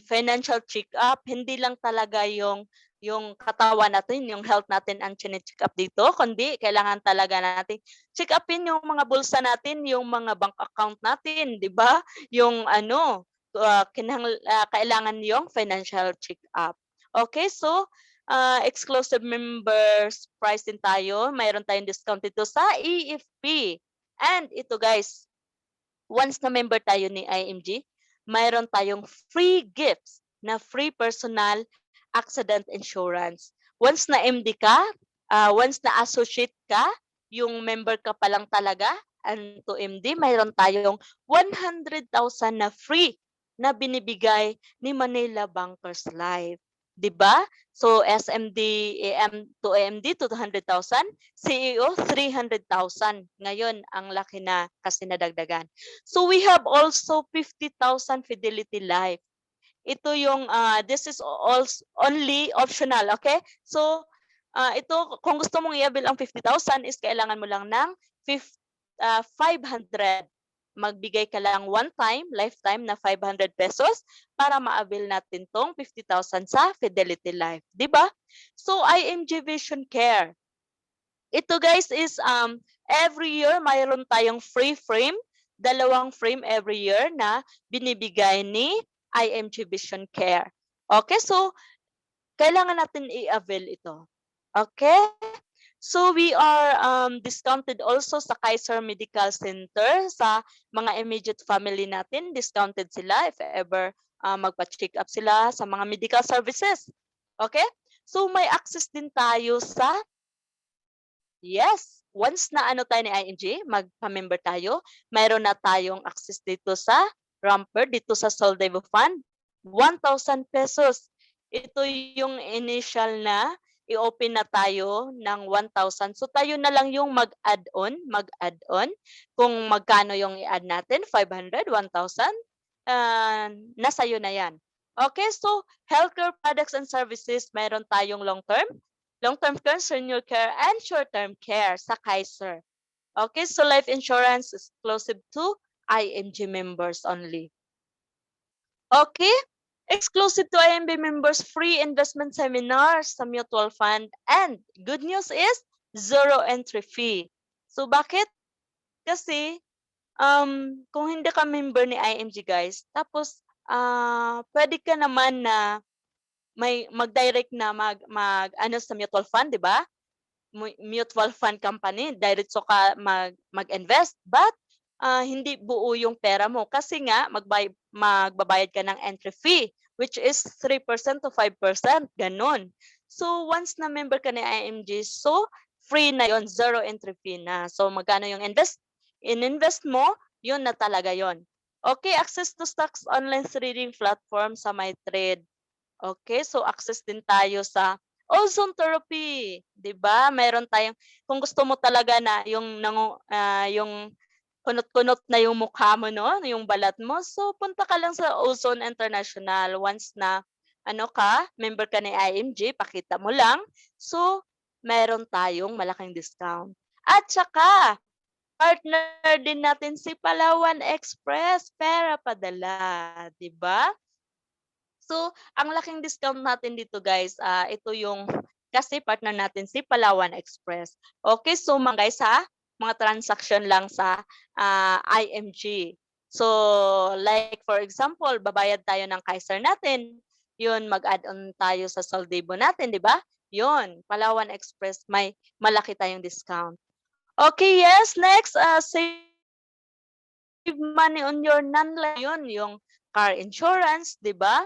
financial check-up, hindi lang talaga yung katawan natin, yung health natin ang chine-check up dito, kundi kailangan talaga natin check upin yung mga bulsa natin, yung mga bank account natin, 'di ba? Yung ano, kailangan yung financial check-up. Okay, so exclusive members price din tayo. Mayroon tayong discount dito sa EFP. And ito guys, once na member tayo ni IMG, mayroon tayong free gifts na free personal accident insurance. Once na MD ka, once na associate ka, yung member ka pa lang talaga, and to MD, mayroon tayong 100,000 na free na binibigay ni Manila Bankers Life. 'Di ba? So SMD AM to AMD 200,000, CEO 300,000. Ngayon ang laki na kasi nadagdagan. So we have also 50,000 Fidelity Life. Ito yung this is also only optional, okay? So ito kung gusto mong i-avail ang 50,000 is kailangan mo lang ng 500. Magbigay ka lang one time, lifetime na 500 pesos para ma-avail natin tong 50,000 sa Fidelity Life, 'di ba? So IMG Vision Care. Ito guys is every year mayroon tayong free frame, 2 frame every year na binibigay ni IMG Vision Care. Okay, so kailangan natin i-avail ito. Okay? So we are discounted also sa Kaiser Medical Center sa mga immediate family natin. Discounted sila if ever magpa-check up sila sa mga medical services. Okay? So may access din tayo sa yes, once na ano tayo ni IMG, magpa-member tayo, mayroon na tayong access dito sa Ramper, dito sa Soldevo Fund, 1,000 pesos. Ito yung initial na i-open na tayo ng 1,000. So tayo na lang yung mag-add-on. Kung magkano yung i-add natin, 500, 1,000, nasa iyo na yan. Okay, so healthcare products and services, mayroon tayong long-term care, senior care, and short-term care sa Kaiser. Okay, so life insurance is exclusive to IMG members only. Okay, exclusive to IMB members, free investment seminars sa mutual fund. And good news is, zero entry fee. So bakit? Kasi kung hindi ka member ni IMG guys, tapos pwede ka naman na may mag-direct na ano sa mutual fund, 'di ba? Mutual fund company, diretso ka mag-invest, but hindi buo yung pera mo kasi nga magbabayad ka ng entry fee which is 3% to 5%, ganun. So once na member ka ni IMG, so free na yon, zero entry fee na. So magkano yung invest mo, yun na talaga yon. Okay, access to stocks online trading platform sa MyTrade. Okay, so access din tayo sa ozone therapy, 'di ba? Meron tayong kung gusto mo talaga na yung kunot-kunot na yung mukha mo, no, yung balat mo, so punta ka lang sa Ozone International. Once na ano ka, member ka ni IMG, pakita mo lang. So meron tayong malaking discount. At saka partner din natin si Palawan Express, pera padala, 'di ba? So, ang laking discount natin dito guys, ito yung kasi partner natin si Palawan Express. Okay, so mga guys mga transaction lang sa IMG. So, like for example, babayad tayo ng Kaiser natin, yun, mag-add-on tayo sa Soldevo natin, di ba? Yun, Palawan Express, may malaki tayong discount. Okay, yes, next, say money on your non-life yun, yung car insurance, 'di ba?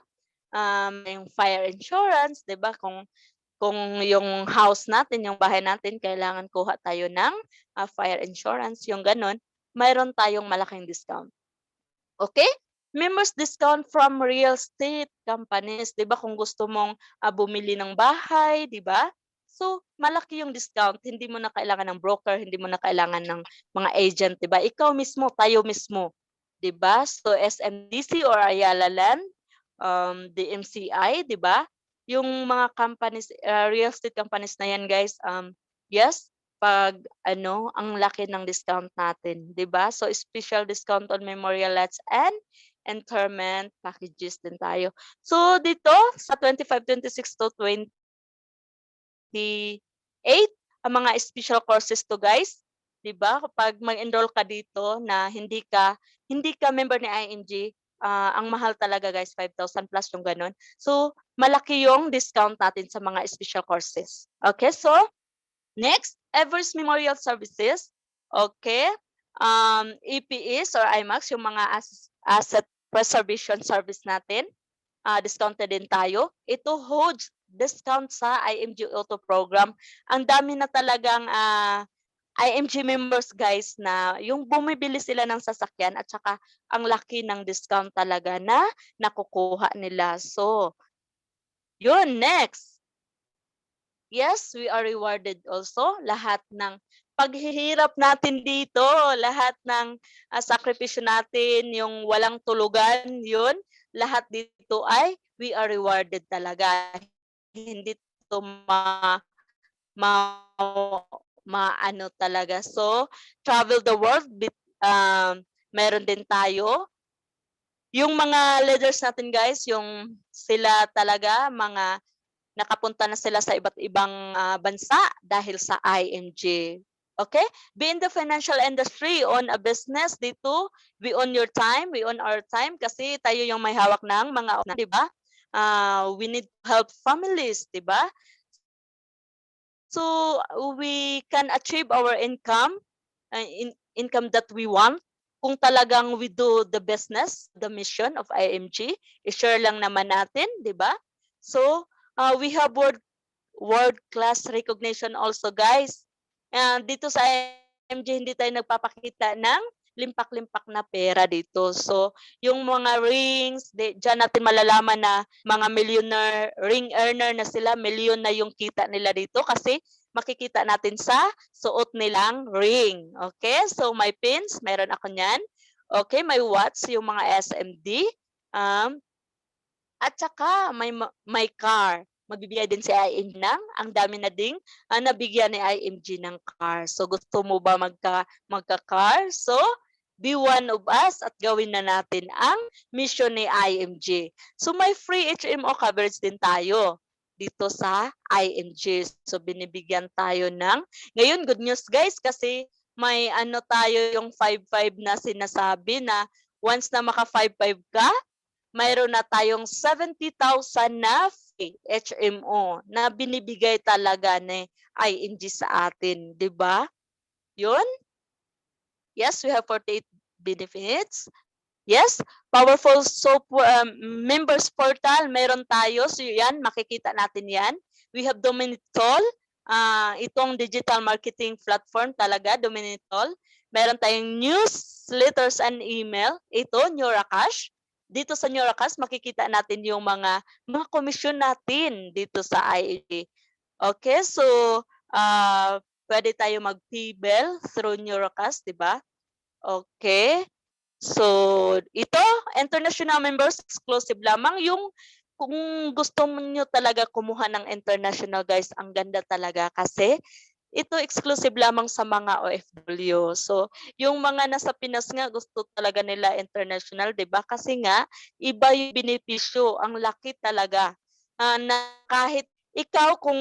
Yung fire insurance, 'di ba? Kung yung house natin, yung bahay natin kailangan kuha tayo ng fire insurance, yung gano'n, mayroon tayong malaking discount. Okay? Members discount from real estate companies, 'di ba kung gusto mong bumili ng bahay, 'di ba? So, malaki yung discount, hindi mo na kailangan ng broker, hindi mo na kailangan ng mga agent, 'di ba? Ikaw mismo, tayo mismo, 'di ba? So, SMDC or Ayala Land, DMCI, 'di ba? Yung mga companies, real estate companies na yan guys, yes, 'pag ano, ang laki ng discount natin, 'di ba? So, special discount on memorial lots and interment packages din tayo. So, dito sa 25, 26 to 28, ang mga special courses to guys, 'di ba? Kapag mag-enroll ka dito na hindi ka member ni IMG, ang mahal talaga guys, 5,000 plus yung gano'n. So, malaki yung discount natin sa mga special courses. Okay, so next, Everest Memorial Services. Okay. EPS or IMAX, yung mga asset preservation service natin, discounted din tayo. Ito holds discount sa IMG Auto Program. Ang dami na talagang IMG members guys na yung bumibili sila ng sasakyan at saka ang laki ng discount talaga na nakukuha nila. So, yun, next. Yes, we are rewarded also. Lahat ng paghihirap natin dito, lahat ng sakripisyo natin, yung walang tulugan, yun, lahat dito ay we are rewarded talaga. Hindi to ma maano talaga. So, travel the world, meron din tayo. Yung mga leaders natin guys, yung sila talaga, mga nakapunta na sila sa iba't ibang bansa dahil sa IMG. Okay? Be in the financial industry, own a business dito, we own your time, we own our time kasi tayo yung may hawak ng mga, di ba? We need to help families, di ba? So we can achieve our income, income that we want kung talagang we do the business, the mission of IMG. I-share lang naman natin, di ba? So we have world-class recognition also, guys. Dito sa IMG, hindi tayo nagpapakita ng limpak-limpak na pera dito. So, yung mga rings, dyan natin malalaman na mga millionaire, ring earner na sila, milyon na yung kita nila dito kasi makikita natin sa suot nilang ring. Okay? So, my pins, meron ako niyan. Okay, may watch, yung mga SMD. At saka may car. Magbibigay din si IMG ng ang dami na ding nabigyan ni IMG ng car. So gusto mo ba magka-car? So be one of us at gawin na natin ang mission ni IMG. So may free HMO coverage din tayo dito sa IMG. So binibigyan tayo ng, ngayon good news guys kasi may ano tayo yung 5-5 na sinasabi na once na maka 5-5 ka, mayroon na tayong 70,000 na free HMO na binibigay talaga ni IMG sa atin, 'di ba? 'Yun? Yes, we have 48 benefits. Yes, powerful members portal, meron tayo. So yan, makikita natin yan. We have Dominitol, itong digital marketing platform talaga, Dominitol. Meron tayong newsletters and email. Ito, Neuracash. Dito sa Neuracash, makikita natin yung mga komisyon natin dito sa IAG. Okay, so pwede tayo mag-P-Bell through Neuracash, di ba? Okay. So, ito, international members, exclusive lamang. Yung kung gusto niyo talaga kumuha ng international, guys, ang ganda talaga kasi ito exclusive lamang sa mga OFW. So, yung mga nasa Pinas nga, gusto talaga nila international, di ba? Kasi nga, iba yung benepisyo. Ang laki talaga. Na kahit ikaw, kung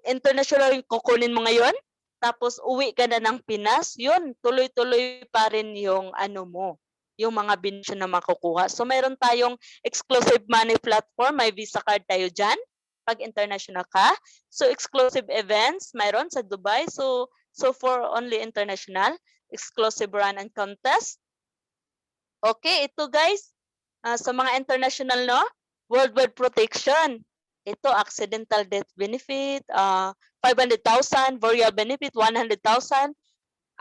international yung kukunin mo ngayon, tapos uwi ka na ng Pinas, yun, tuloy-tuloy pa rin yung ano mo, yung mga benepisyo na makukuha. So, mayroon tayong exclusive money platform. May Visa card tayo dyan pag international ka. So, exclusive events, mayroon sa Dubai. So for only international, exclusive run and contest. Okay, ito guys, sa mga international, no? Worldwide protection. Ito, accidental death benefit, 500,000, burial benefit, 100,000,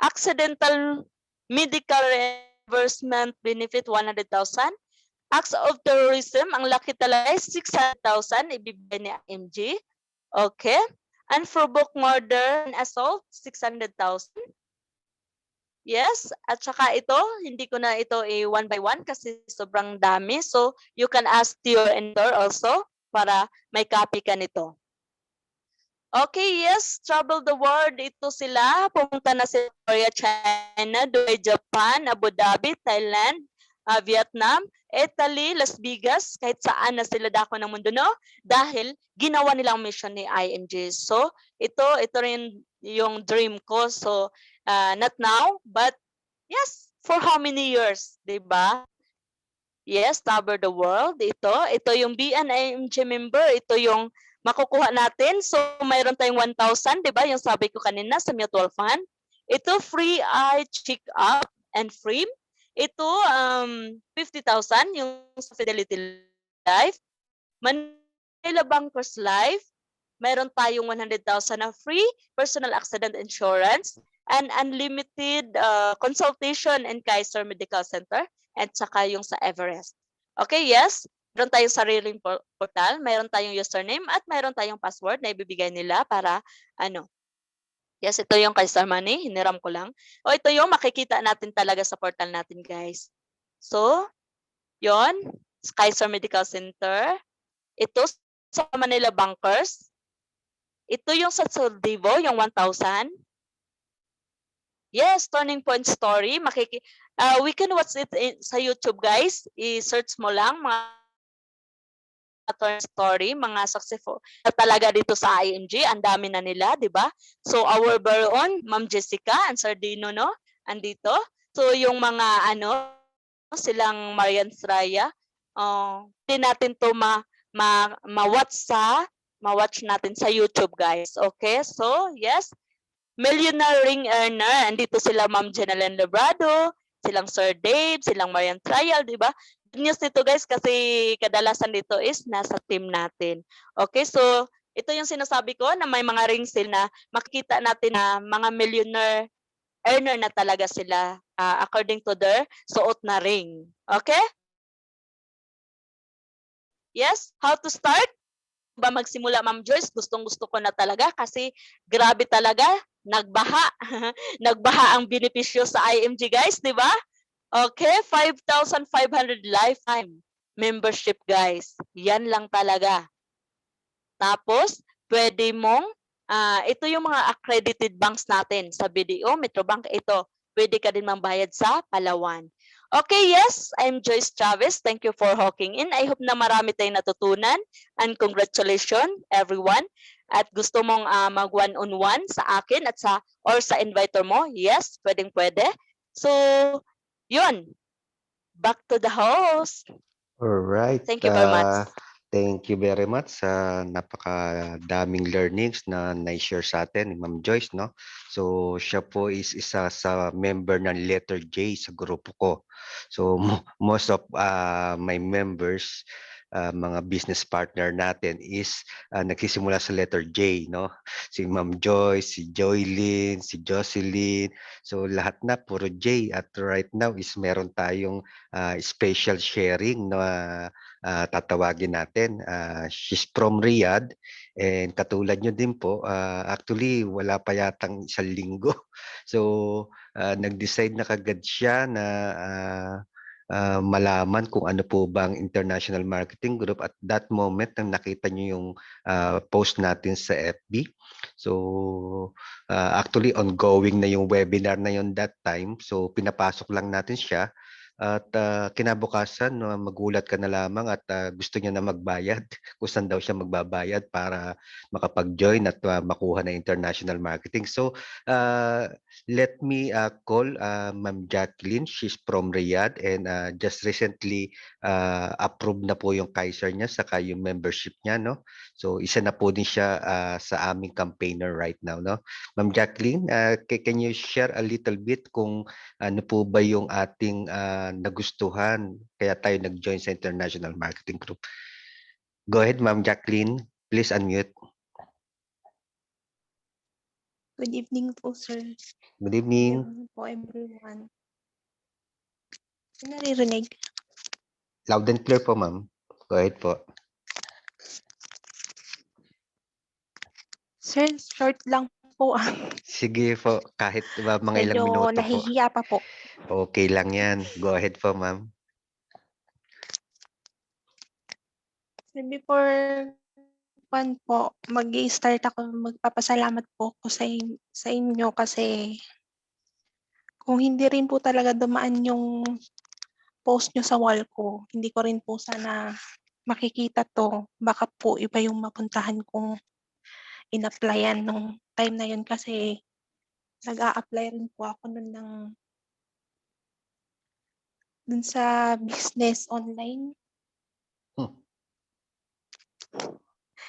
accidental medical reimbursement benefit, 100,000. Acts of terrorism, ang laki talaga ay 600,000 ibibigay ni IMG. Okay. Unprovoked murder and assault, 600,000. Yes, at saka ito, hindi ko na ito one by one kasi sobrang dami. So, you can ask to your editor also para may copy ka nito. Okay, yes, travel the world. Ito sila. Pumunta na si Korea, China, Dubai, Japan, Abu Dhabi, Thailand, Vietnam, Italy, Las Vegas, kahit saan na sila dako ng mundo, no? Dahil ginawa nilang mission ni IMG. So, ito rin yung dream ko. So, not now, but yes, for how many years, di ba? Yes, cover the world. Ito yung BNIMG member. Ito yung makukuha natin. So, mayroon tayong 1,000, di ba? Yung sabi ko kanina sa mutual fund. Ito, free eye check-up and free. Ito, 50,000 yung sa Fidelity Life. Manila Bankers Life. Mayroon tayong 100,000 na free personal accident insurance and unlimited consultation in Kaiser Medical Center at saka yung sa Everest. Okay, yes. Meron tayong sariling portal, mayroon tayong username at mayroon tayong password na ibibigay nila para yes, ito yung Kaiser Money, hiniram ko lang. O ito yung makikita natin talaga sa portal natin, guys. So, yon, Kaiser Medical Center. Ito sa Manila Bankers. Ito yung sa Soldivo, yung 1,000. Yes, Turning Point Story. We can watch it sa YouTube, guys. I-search mo lang mga Turning Story, mga successful talaga dito sa IMG. Ang dami na nila, di ba? So, our very own, Ma'am Jessica and Sardino, no? Andito. So, yung mga, silang Marian Sraya, hindi natin to ma-watch natin sa YouTube, guys. Okay? So, yes. Millionaire ring earner, andito sila Ma'am Jenaline Lebrado, silang Sir Dave, silang Marian Trial, di ba? Good news nito guys kasi kadalasan dito is nasa team natin. Okay, so ito yung sinasabi ko na may mga rings sila na makikita natin na mga millionaire earner na talaga sila according to their suot na ring. Okay? Yes, how to start? Ba magsimula Ma'am Joyce, gustong-gusto ko na talaga kasi grabe talaga, nagbaha. Nagbaha ang benepisyo sa IMG guys, di ba? Okay, 5,500 lifetime membership guys. Yan lang talaga. Tapos, pwede mong, ito yung mga accredited banks natin sa BDO, Metrobank, ito. Pwede ka din mambayad sa Palawan. Okay, yes, I'm Joyce Chavez. Thank you for hawking in. I hope na marami tayong natutunan and congratulations everyone. At gusto mong mag one-on-one sa akin at or sa inviter mo, yes, pwedeng-pwede. So, yun. Back to the host. All right. Thank you very much. Thank you very much sa napakadaming learnings na na-share sa atin ni Ma'am Joyce, no? So, siya po is isa sa member ng letter J sa grupo ko. So, most of my members, mga business partner natin is nagsisimula sa letter J, no? Si Ma'am Joyce, si Joylyn, si Jocelyn. So, lahat na puro J at right now is meron tayong special sharing na tatawagin natin. She's from Riyadh and katulad nyo din po, actually wala pa yatang 1 linggo. So nag-decide na kagad siya na malaman kung ano po bang International Marketing Group at that moment nang nakita nyo yung post natin sa FB. So actually ongoing na yung webinar na yon that time. So pinapasok lang natin siya. At kinabukasan magulat ka na lamang at gusto niya na magbayad kung saan daw siya magbabayad para makapag-join at makuha na international marketing. So let me call Ma'am Jacqueline. She's from Riyadh and just recently approved na po yung Kaiser niya saka yung membership niya, no? So isa na po din siya sa aming campaigner right now, no? Ma'am Jacqueline, can you share a little bit kung ano po ba yung ating nagustuhan kaya tayo nag-join sa International Marketing Group. Go ahead, Ma'am Jacqueline. Please unmute. Good evening po, sir. Good Good evening. evening po, everyone. Naririnig? Loud and clear po, ma'am. Go ahead po. Sir, short lang po. Sige po, kahit mga ilang Medyo minuto po. nahihiya pa po. Okay lang yan. Go ahead po, ma'am. Sir, before po, mag-i-start ako, magpapasalamat po ako sa inyo kasi kung hindi rin po talaga dumaan yung post nyo sa wall ko, hindi ko rin po sana makikita to. Baka po iba yung mapuntahan kong in-applyan nung time na yun kasi nag-a-apply rin po ako dun sa business online.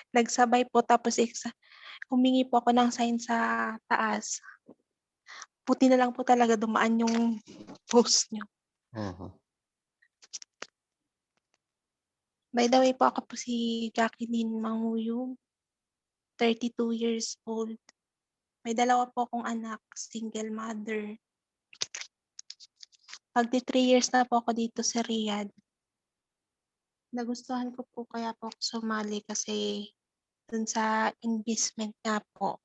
Nagsabay po tapos humingi po ako ng sign sa taas. Buti na lang po talaga dumaan yung post nyo. By the way po, ako po si Jacqueline Manguyo, 32 years old. May dalawa po akong anak, single mother. Magti 3 years na po ako dito sa Riyadh. Nagustuhan ko po kaya po ako sumali kasi dun sa investment nga po.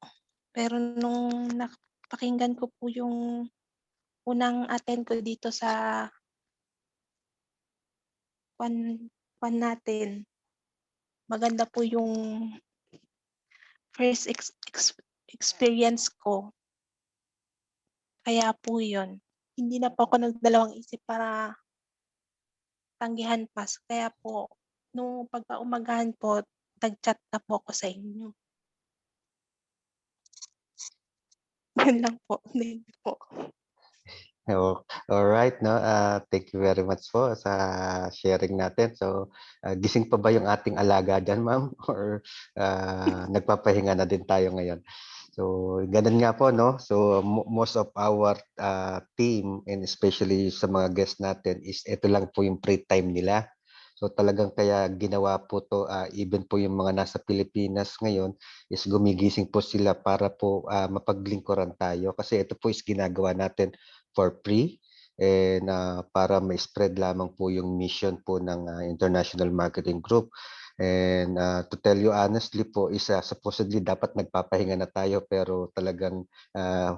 Pero nung napakinggan ko po yung unang attend ko dito sa kwan natin, maganda po yung first experience ko. Kaya po yun. Hindi na po ako nagdalawang isip para tanggihan pass. Kaya po, nung pagkaumagahan po, nag-chat na po ako sa inyo. Yun lang po. Thank you po. Oh, all right, no. Thank you very much po sa sharing natin. So, gising pa ba yung ating alaga diyan, ma'am? Or nagpapahinga na din tayo ngayon? So, ganun nga po, no? So, most of our team and especially sa mga guests natin is ito lang po yung free time nila. So, talagang kaya ginawa po to, even po yung mga nasa Pilipinas ngayon is gumigising po sila para po mapaglingkuran tayo. Kasi ito po is ginagawa natin for free and para ma-spread lamang po yung mission po ng International Marketing Group. And to tell you honestly po, supposedly dapat nagpapahinga na tayo pero talagang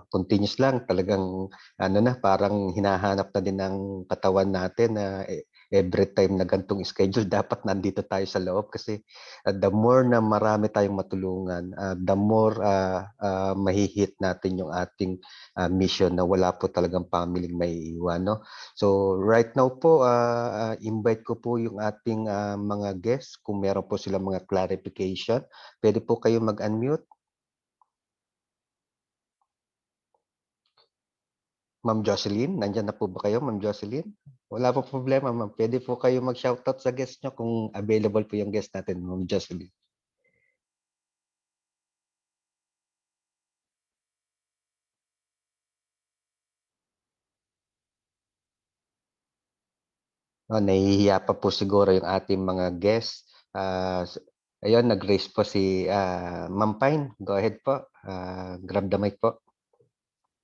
continuous lang. Talagang parang hinahanap na din ng katawan natin na every time na gantong schedule, dapat nandito tayo sa loob kasi the more na marami tayong matulungan, the more mahihit natin yung ating mission na wala po talagang pamilyeng may iwan. No? So right now po, invite ko po yung ating mga guests kung meron po silang mga clarification. Pwede po kayo mag-unmute. Ma'am Jocelyn, nandyan na po ba kayo, Ma'am Jocelyn? Wala po problema, ma'am. Pwede po kayo mag-shoutout sa guest nyo kung available po yung guest natin, Ma'am Jocelyn. Nahihiya pa po siguro yung ating mga guests. Ayun, nag-raise po si Ma'am Pine. Go ahead po. Grab the mic po.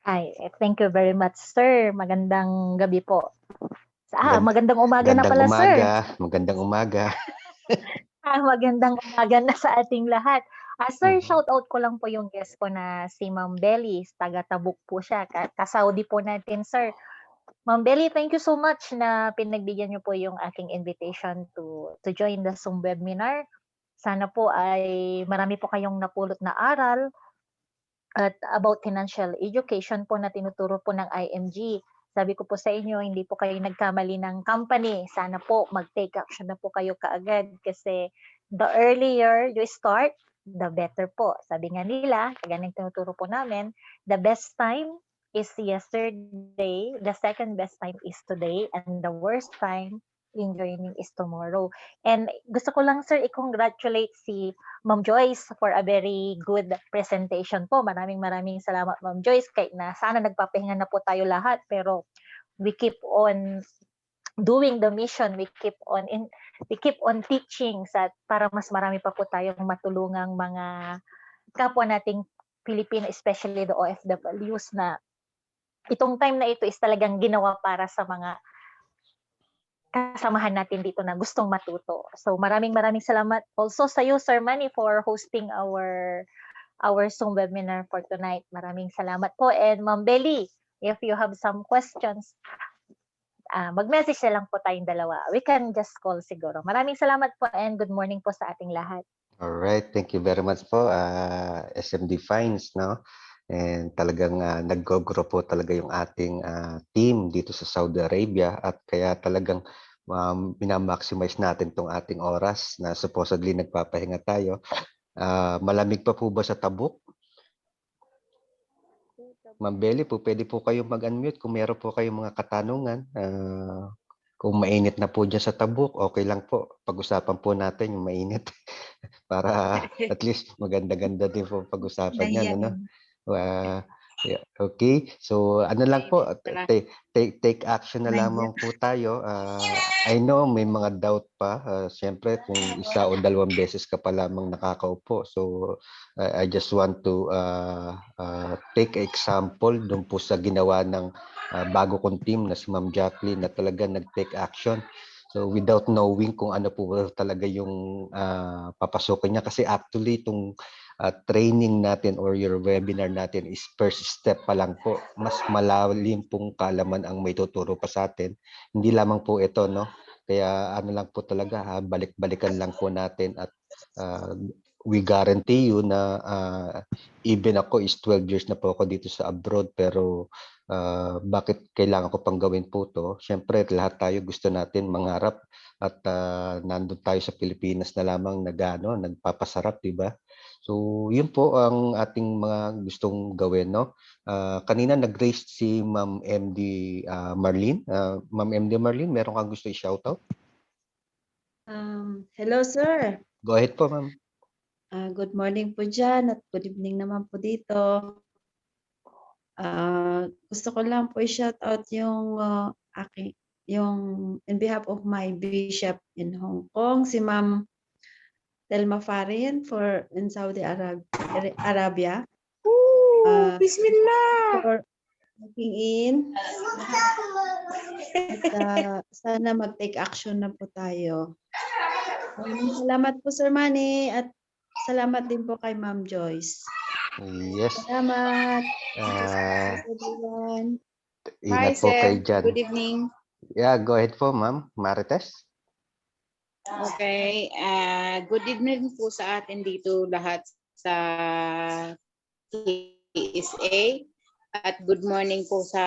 Hi, thank you very much, sir. Magandang gabi po. Magandang umaga na pala, sir. Magandang umaga. Magandang umaga na sa ating lahat. Sir, shout out ko lang po yung guest ko na si Ma'am Belly. Taga Tabuk po siya. Ka-Saudi po natin, sir. Ma'am Belly, thank you so much na pinagbigyan niyo po yung aking invitation to join the Zoom webinar. Sana po ay marami po kayong napulot na aral at about financial education po na tinuturo po ng IMG. Sabi ko po sa inyo, hindi po kayo nagkamali ng company. Sana po mag-take action na po kayo kaagad kasi the earlier you start, the better po. Sabi nga nila, ganang tinuturo po namin, the best time is yesterday, the second best time is today, and the worst time in joining is tomorrow. And gusto ko lang, sir, i-congratulate si Ma'am Joyce for a very good presentation po. Maraming salamat, Ma'am Joyce. Kahit na sana nagpapahinga na po tayo lahat, pero we keep on doing the mission, we keep on teaching para mas marami pa po tayong matulungang mga kapwa nating Pilipino, especially the OFWs, na itong time na ito is talagang ginawa para sa mga kasamahan natin dito na gustong matuto. So maraming salamat also sa iyo, Sir Manny, for hosting our Zoom webinar for tonight. Maraming salamat po. And Ma'am Belly, if you have some questions, mag-message na lang po tayong dalawa. We can just call siguro. Maraming salamat po and good morning po sa ating lahat. Alright, thank you very much po, SMD Fines, no? And talagang nag-grow po talaga yung ating team dito sa Saudi Arabia at kaya talagang minamaximize natin tong ating oras na supposedly nagpapahinga tayo. Malamig pa po ba sa Tabuk? Ma'am Belly po, pwede po kayo mag-unmute kung meron po kayong mga katanungan. Kung mainit na po dyan sa Tabuk, okay lang po. Pag-usapan po natin yung mainit para at least maganda-ganda din po pag-usapan yan. Ano? Yeah, okay, so ano lang po, take action na lamang po tayo. I know may mga doubt pa. Siyempre, kung isa o dalawang beses ka pa lamang nakakaupo. So, I just want to take example dun po sa ginawa ng bago kong team na si Ma'am Jacqueline na talaga nag-take action. So, without knowing kung ano po talaga yung papasukin niya. Kasi actually, itong training natin or your webinar natin is first step pa lang po. Mas malalim pong kaalaman ang may tuturo pa sa atin. Hindi lamang po ito, no? Kaya ano lang po talaga, balik-balikan lang po natin at we guarantee you na even ako is 12 years na po ako dito sa abroad pero bakit kailangan ko pang gawin po to? Siyempre, lahat tayo gusto natin mangarap at nandun tayo sa Pilipinas na lamang nagpapasarap, di ba? So, yun po ang ating mga gustong gawin, no? Kanina nag-raise si Ma'am MD Marlene. Ma'am MD Marlene, meron kang gusto i-shoutout? Hello, sir. Go ahead po, ma'am. Good morning po dyan at good evening naman po dito. Gusto ko lang po i-shoutout yung in behalf of my bishop in Hong Kong, si Ma'am Telma Farin in Saudi Arabia. Bismillah! For looking in. At sana mag-take action na po tayo. Salamat po, Sir Manny, at salamat din po kay Ma'am Joyce. Yes. Salamat. Ingat Hi, po sir. kayo dyan. Good evening. Yeah, go ahead po, Ma'am Marites. Okay. Good evening po sa atin dito lahat sa TSA. At good morning po sa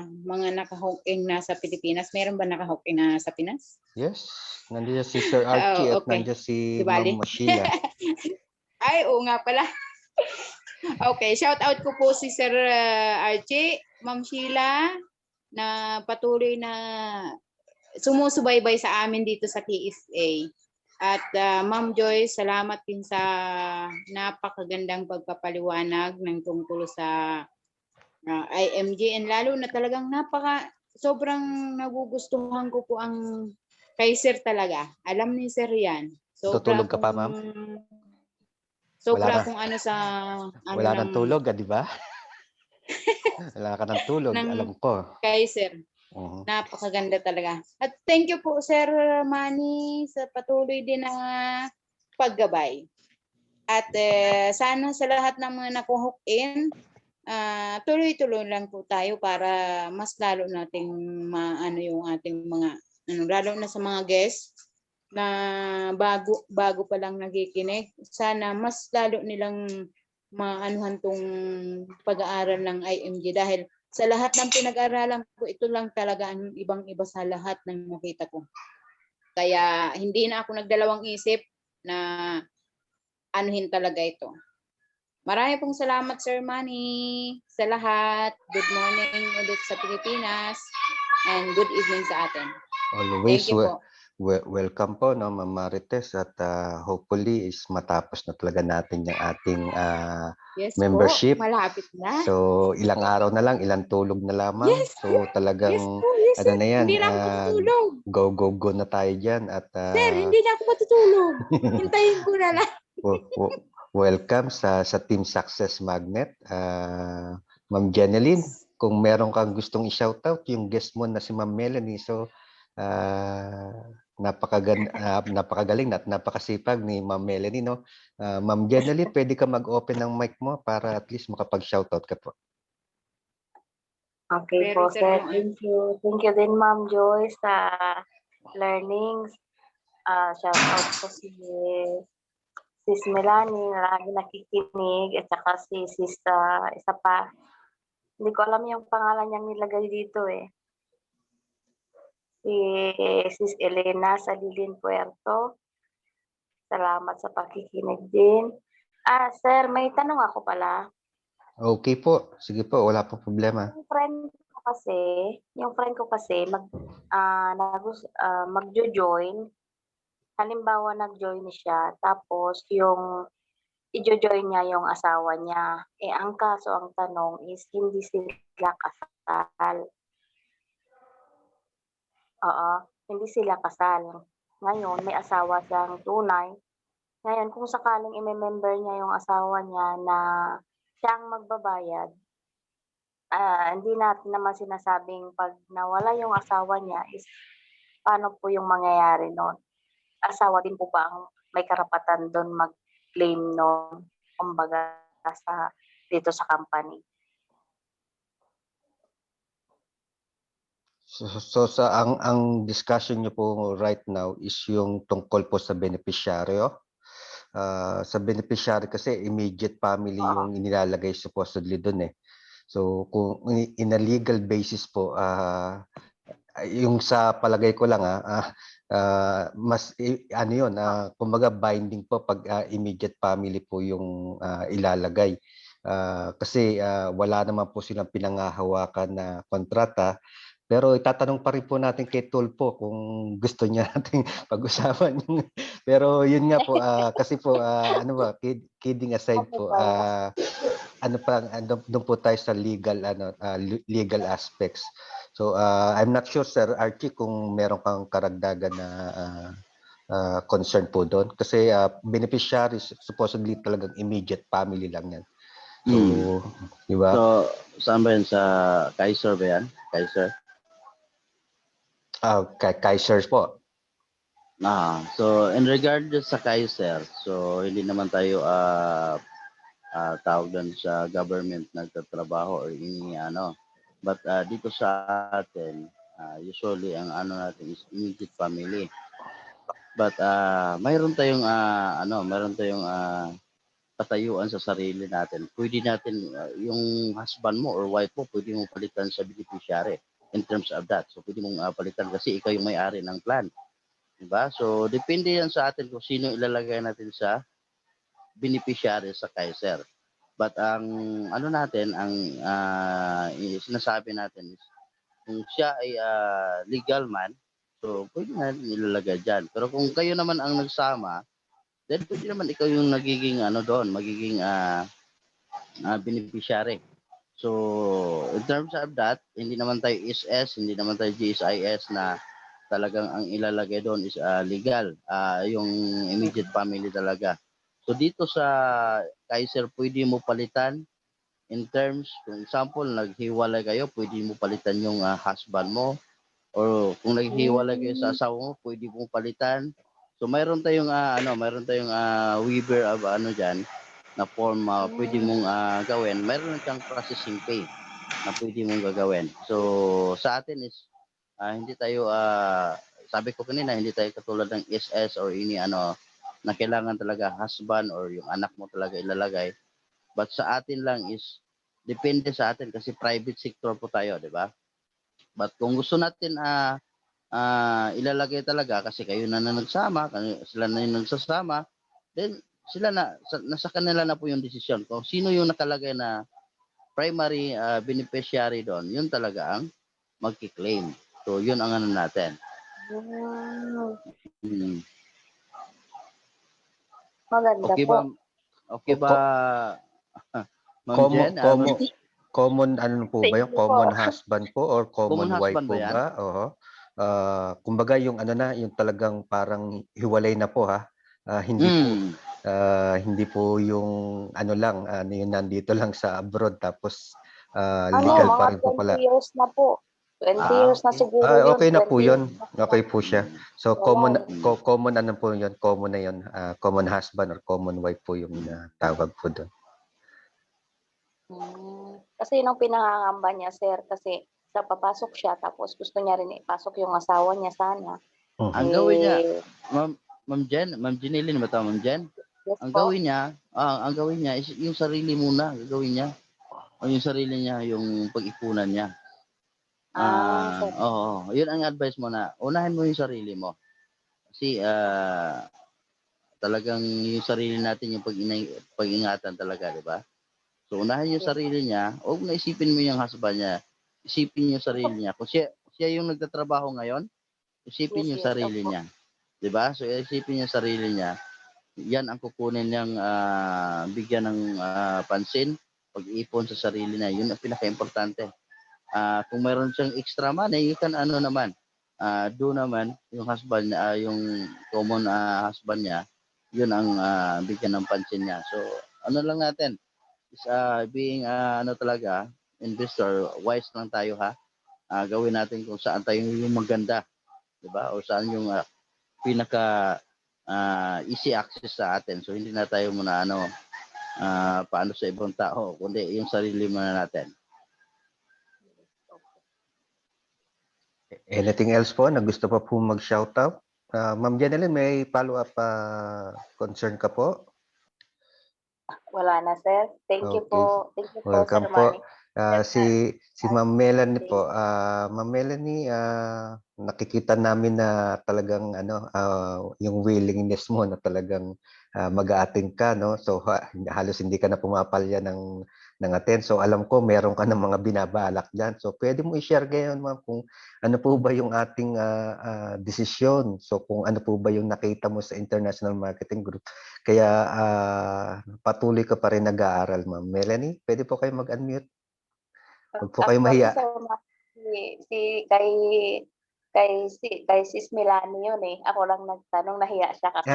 mga naka-hooking na sa Pilipinas. Meron ba naka-hooking na sa Pinas? Yes. Nandiyan si Sir Archie at nandiyan si Dibali. Ma'am Sheila. Ay, oo nga pala. Okay, shout out ko po si Sir Archie, Ma'am Sheila, na patuloy na sumusubaybay sa amin dito sa TSA. At Ma'am Joyce, salamat din sa napakagandang pagpapaliwanag ng tungkol sa IMG, and lalo na talagang sobrang nagugustuhan ko po ang kay Sir talaga. Alam ni Sir yan. Tutulog ka pa, ma'am? Sobra kung ano sa... Wala nang tulog, di ba? Wala ka ng tulog, alam ko. Kay Sir. Napakaganda talaga. At thank you po, Sir Manny, sa patuloy din na paggabay. At sana sa lahat ng mga nakuhook in, tuloy-tuloy lang po tayo para mas lalo nating maano yung ating mga, lalo na sa mga guests na bago pa lang nagikinig. Sana mas lalo nilang maanuhan tong pag-aaral ng IMG dahil sa lahat ng pinag-aralan ko, ito lang talaga ang ibang-iba sa lahat ng nakita ko. Kaya hindi na ako nagdalawang isip na anuhin talaga ito. Marami pong salamat, Sir Manny, sa lahat. Good morning ulit sa Pilipinas and good evening sa atin. Always, welcome po, no, Ma'am Marites, at hopefully is matapos na talaga natin yung ating Yes membership. po, malapit na. So, ilang araw na lang, ilang tulog na lamang. Yes, So, yes talagang, po, yes, ano sir. na yan, Hindi na ako matutulog. go na tayo dyan. At, Sir, hindi na ako matutulog. Hintayin ko na lang. welcome sa Team Success Magnet. Ma'am Jeneline, kung meron kang gustong i-shoutout, yung guest mo na si Ma'am Melanie. So, napakagaling at napakasipag ni Ma'am Melanie, no? Ma'am Jeneline, pwede ka mag-open ng mic mo para at least makapag-shoutout ka po. Okay Pero po, sir, sir. kung Thank you. Thank you din, Ma'am Joy, sa learnings. Shout out po si Sis Melanie, na lagi nakikinig, at saka si Sis, isa pa. Hindi ko alam yung pangalan niyang nilagay dito eh. Si Sis Elena Salilin Puerto. Salamat sa pakikinig din. Sir, may tanong ako pala. Okay po. Sige po, wala po problema. Yung friend ko kasi magjo-join. Halimbawa nag-join siya, tapos yung i-join niya yung asawa niya. Ang kaso, ang tanong is hindi sila kasal. Oo, hindi sila kasal. Ngayon, may asawa siyang tunay. Ngayon, kung sakaling i-member niya yung asawa niya na siyang magbabayad, hindi natin naman sinasabing pag nawala yung asawa niya is paano po yung mangyayari noon? Asawa din po ba ang may karapatan doon mag-claim noon? Kumbaga dito sa company. So sa ang discussion niyo po right now is yung tungkol po sa beneficiaryo. Sa beneficiary kasi immediate family yung inilalagay supposedly doon eh. So kung in a legal basis po, yung sa palagay ko lang mas ano yun, kumbaga binding po pag immediate family po yung ilalagay. Kasi wala naman po silang pinanghahawakan na kontrata. Pero itatanong pa rin po natin kay Tulpo kung gusto niya nating pag-usapan yung pero yun nga po kasi po ano ba kidding aside po ano pa doon po tayo sa legal legal aspects. So I'm not sure Sir Archie kung meron kang karagdagan na concern po doon kasi beneficiaries supposedly talagang immediate family lang yan. So, di ba? So, saan ba yan? Sa Kaiser ba yan? Kaiser? Kaisers po. So in regard sa Kaiser, so hindi naman tayo tawag doon sa government nagtatrabaho or ano. But dito sa atin, usually ang ano natin is immediate family. But mayroon tayong patayuan sa sarili natin. Pwede natin yung husband mo or wife mo, pwede mong palitan sa beneficiary in terms of that. So pwede mong palitan kasi ikaw yung may-ari ng plan. Diba? So depende yan sa atin kung sino ilalagay natin sa beneficiary sa Kaiser. But ang ano natin, ang sinasabi natin is kung siya ay legal man, so pwede natin ilalagay dyan. Pero kung kayo naman ang nagsama, then pwede naman ikaw yung nagiging magiging beneficiary. So, in terms of that, hindi naman tayo SS, hindi naman tayo GSIS na talagang ang ilalagay doon is legal, yung immediate family talaga. So, dito sa Kaiser, pwede mo palitan in terms, kung example, naghiwalay kayo, pwede mo palitan yung husband mo, or kung naghiwalay kayo sa asawa mo, pwede mo palitan. So, mayroon tayong waiver of dyan, na form pwede mong gawin. Mayroon kang processing fee na pwede mong gagawin. So sa atin is hindi tayo sabi ko kanina, hindi tayo katulad ng SS or na kailangan talaga husband or yung anak mo talaga ilalagay. But sa atin lang is depende sa atin kasi private sector po tayo, di ba? But kung gusto natin ilalagay talaga kasi kayo na nagsama, sila na yung nagsasama, then sila nasa kanila na po yung desisyon. Kung sino yung nakalagay na primary beneficiary doon, yun talaga ang magki-claim. So, yun ang natin. Hmm, Hmm. maganda Okay po. ba? Okay ba, Ma'am Common, Jen? Ma'am common ano po ba yung Thank you po. common husband po or Common common wife husband ba po yan? ba? Oo. Kumbaga yung ano na, yung talagang parang hiwalay na po ha. Hindi po Hmm. hindi po yung ano lang, yung nandito lang sa abroad tapos Ano, legal mga pa rin po 20 pala. years na po. 20 years na Okay. siguro yun. Okay na po 20 yun. years na po. Okay po siya. Hmm. So Oo. common ano po yun, common na yun. Common husband or common wife po yung tawag po doon. Kasi nung pinangangamba niya, sir, kasi sa papasok siya, tapos gusto niya rin ipasok yung asawa niya sana. Ang gawin niya, Eh, Ma'am Jeneline ba tama, Ma'am Jen? yes Ang po. gawin niya is yung sarili muna, gagawin niya. O yung sarili niya, yung pag-ipunan niya. Sir. Oo, yun ang advice mo na unahin mo yung sarili mo. Kasi talagang yung sarili natin yung pag-ingatan talaga, di ba? So unahin yung Yes. sarili niya, huwag na isipin mo yung husband niya. Isipin yung sarili niya. Kung siya yung nagtatrabaho ngayon, isipin Yes, yung yes, sarili opo. niya. Di ba? So isipin yung sarili niya. Yan ang kukunin niyang bigyan ng pansin, pag-ipon sa sarili niya. Yun ang pinaka-importante. Kung mayroon siyang extra money, you can do naman yung husband, yung common husband niya, yun ang bigyan ng pansin niya. So, ano lang natin, is being talaga, investor, wise lang tayo ha. Gawin natin kung saan tayo yung maganda, di ba? O saan yung pinaka easy access sa atin. So, hindi na tayo muna paano sa ibang tao, kundi yung sarili muna natin. Anything else po na gusto pa po mag-shoutout? Ma'am Jeneline, may follow-up concern ka po? Wala na, sir. Thank you Okay. po. Thank you po, Sir Welcome po. Manny. Si Ma'am Melanie po. Ma'am Melanie, nakikita namin na talagang yung willingness mo na talagang mag-a-attend ka, no? So halos hindi ka na pumapalya ng attend. So alam ko meron ka ng mga binabalak diyan. So pwede mo i-share ngayon, ma'am, kung ano po ba yung ating desisyon. So kung ano po ba yung nakita mo sa International Marketing Group. Kaya patuloy ka pa rin nag-aaral, Ma'am Melanie. Pwede po kayo mag-unmute. Huwag po kayo Actually, mahiya. Sir Manny, kay Sis Melanie yun eh. Ako lang nagtanong, nahiya siya kasi.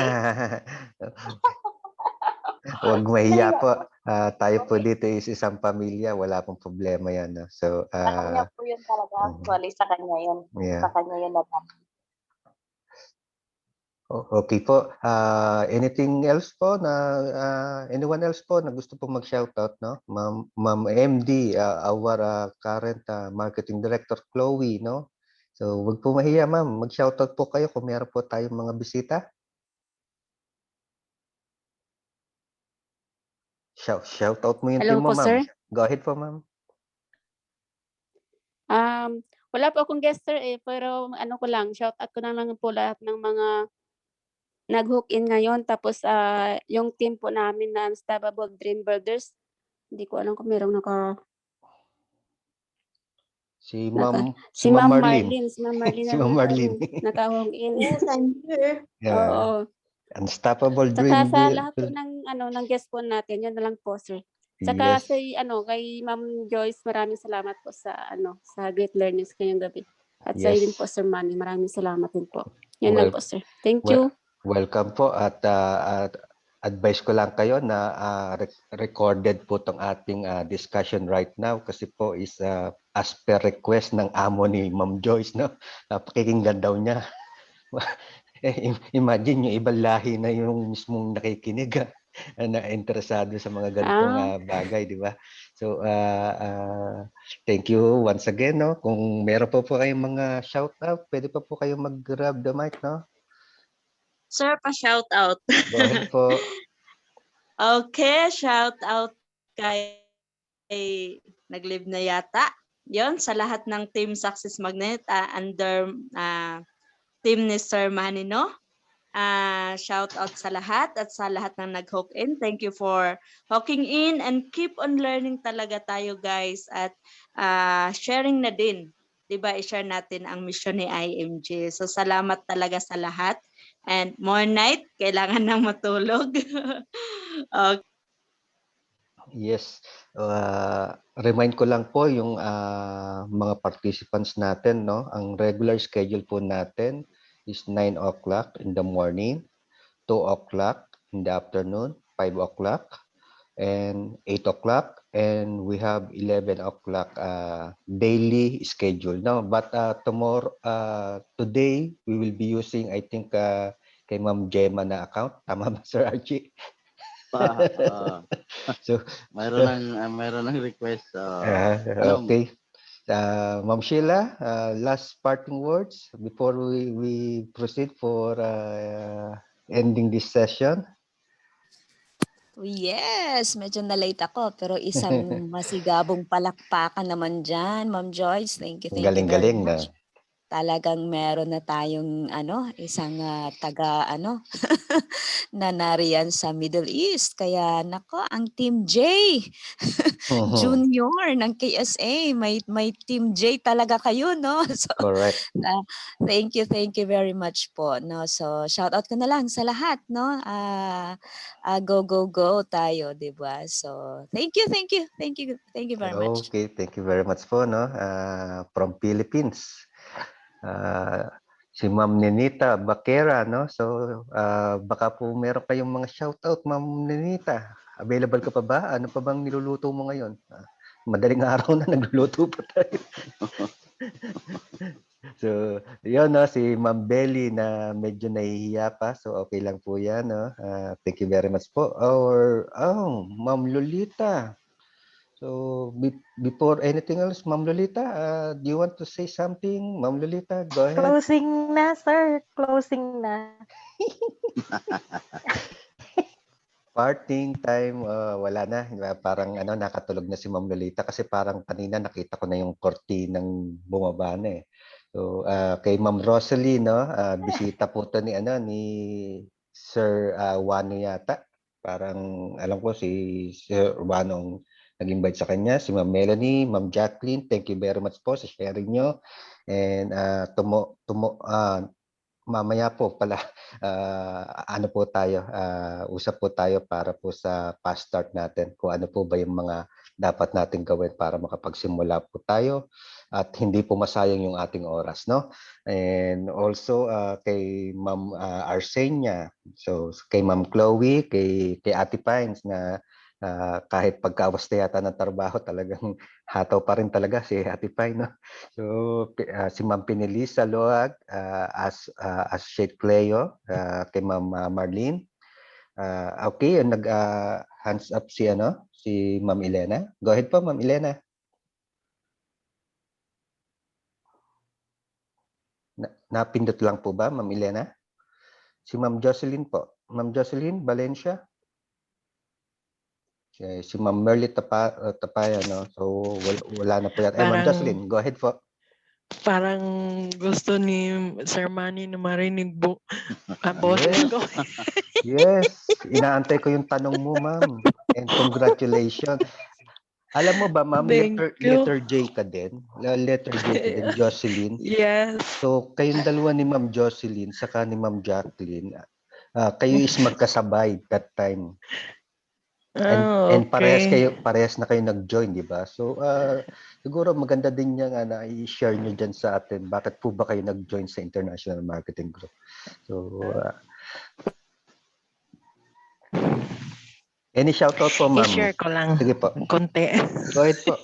Huwag mahiya po. Tayo po dito is isang pamilya. Wala pong problema yan. No? So, Sa kanya po yun talaga. Actually, sa kanya yun. yeah. Sa kanya yun naman. Okay po. Anything else po na anyone else po na gusto po mag-shoutout, no? Ma'am MD, our current marketing director Chloe, no? So, wag po mahiya, ma'am. Mag-shoutout po kayo kung meron po tayong mga bisita. Shoutout mo yung Hello team mo, po, sir. ma'am. Go ahead po, ma'am. Wala po akong guest, sir, pero ano ko lang, shoutout ko na lang po lahat ng mga nag-hook in ngayon. Tapos yung team po namin na Unstoppable Dream Builders, hindi ko alam kung merong Si Ma'am Marlene. Si Ma'am Marlene Si Ma'am Marlene. naka-home in. Yes, I'm here. Yeah. Oo. Unstoppable Saka Dream sa lahat po ng guest po natin, yun na lang po, sir. Saka Yes. kay Ma'am Joyce, maraming salamat po sa Great Learnings ngayong gabi. At sa din Yes. po, Sir Manny, maraming salamat din po. Yan lang po, sir. Thank Well, you. welcome po at advice ko lang kayo na recorded po tong ating discussion right now kasi po is as per request ng amo ni Ma'am Joyce, no? Pakikinggan daw niya. Imagine yung ibang lahi na yung mismong nakikinig na interesado sa mga ganitong bagay, di ba? So thank you once again, no? Kung meron po kayong mga shout out, pwede pa po kayong mag-grab the mic, no? Sir, pa-shout out. Go ahead po. Okay, shout out kay nag-live na yata. Yon sa lahat ng Team Success Magnet under team ni Sir Manny, no? Shout out sa lahat at sa lahat ng nag-hook in. Thank you for hooking in and keep on learning talaga tayo, guys, at sharing na din 'di ba, i-share natin ang mission ni IMG. So salamat talaga sa lahat. And more night, kailangan nang matulog. Ok. Yes. Remind ko lang po yung mga participants natin, no? Ang regular schedule po natin is 9 o'clock in the morning, 2 o'clock in the afternoon, 5 o'clock, and 8 o'clock, and we have 11 o'clock daily schedule. No, but today we will be using, I think, kay Ma'am Gemma na account. Tama ba, Sir Archie? So, mayroon ng request. okay. Ma'am Sheila, last parting words before we proceed for ending this session. Yes, medyo na-late ako pero isang masigabong palakpakan naman dyan, Ma'am Joyce. Thank you very Galing-galing na. much. Talagang meron na tayong isang taga na nariyan sa Middle East. Kaya nako, ang Team J Junior ng KSA, may Team J talaga kayo, no? So, Correct. thank you very much po, no? So, shout out ko na lang sa lahat, no? Go tayo, 'di ba? So, thank you very much. Okay, thank you very much po, no? From Philippines. Si Ma'am Nenita Bakera, no? So, baka po meron kayong mga shoutout, Ma'am Nenita. Available ka pa ba? Ano pa bang niluluto mo ngayon? Madaling araw na nagluluto pa tayo. So, yun, no? Si Ma'am Belly na medyo nahihiya pa. So, okay lang po yan, no? Thank you very much po. Ma'am Lolita. So, before anything else, Ma'am Lolita, do you want to say something? Ma'am Lolita, go ahead. Closing na, sir. Closing na. Parting time, wala na. Parang nakatulog na si Ma'am Lolita kasi parang kanina nakita ko na yung kortinang bumaba na eh. So, kay Ma'am Rosalie, no, bisita po to ni Sir Wano yata. Parang alam ko si Sir Wano nag-invite sa kanya, si Ma'am Melanie, Ma'am Jacqueline, thank you very much po sa sharing nyo. And mamaya po pala, usap po tayo para po sa fast start natin, kung ano po ba yung mga dapat natin gawin para makapagsimula po tayo at hindi po masayang yung ating oras, no? And also kay Ma'am Arsenia, so kay Ma'am Chloe, kay Ate Pines na kahit pagkawas na yata ng trabaho, talagang hataw pa rin talaga si Ate Pine, no? So si Ma'am Pinelisa Loag, as Sheikh Cleo, kay Ma'am Marlene. Okay, hands up si Ma'am Elena. Go ahead po, Ma'am Elena. Napindot lang po ba, Ma'am Elena? Si Ma'am Jocelyn po. Ma'am Jocelyn Valencia. Si Ma'am Merly Tapaya, no? So wala na po yan. Ma'am Jocelyn, go ahead po. Parang gusto ni Sir Manny na marinig boses ko. Yes, inaantay ko yung tanong mo, ma'am. And congratulations. Alam mo ba, ma'am, letter J ka din? Letter J ka din, Jocelyn. Yes. So, kayong dalawa ni Ma'am Jocelyn saka ni Ma'am Jacqueline, kayo is magkasabay that time. And okay. parehas na kayo nag-join, di ba? So, siguro maganda din niya na i-share niyo dyan sa atin. Bakit po ba kayo nag-join sa International Marketing Group? So, any shoutout po, ma'am? I-share ko lang. Sige po. Konti. Go ahead po.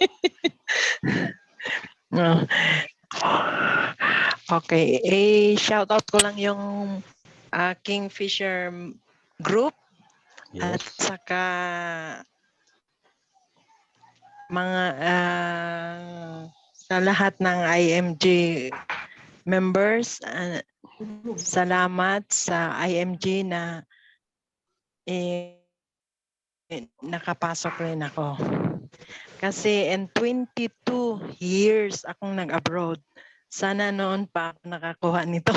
Okay. Shoutout ko lang yung Kingfisher Group. Yes. At saka mga sa lahat ng IMG members, salamat sa IMG na nakapasok rin ako. Kasi in 22 years akong nag-abroad. Sana noon pa ako nakakuha nito.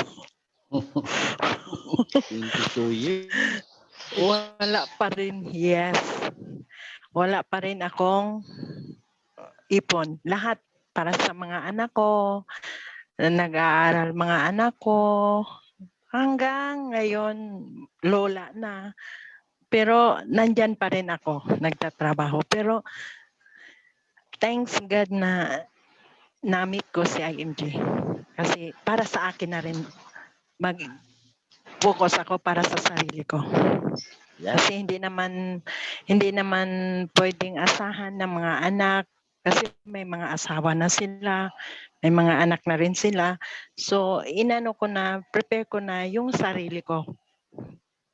22 years? Wala pa rin, yes. Wala pa rin akong ipon. Lahat para sa mga anak ko, nag-aaral mga anak ko, hanggang ngayon lola na. Pero nandyan pa rin ako, nagtatrabaho. Pero thanks God na na-meet ko si IMG. Kasi para sa akin na rin mag-focus ako para sa sarili ko. Yeah. Kasi hindi naman pwedeng asahan ng mga anak kasi may mga asawa na sila, may mga anak na rin sila. So prepare ko na yung sarili ko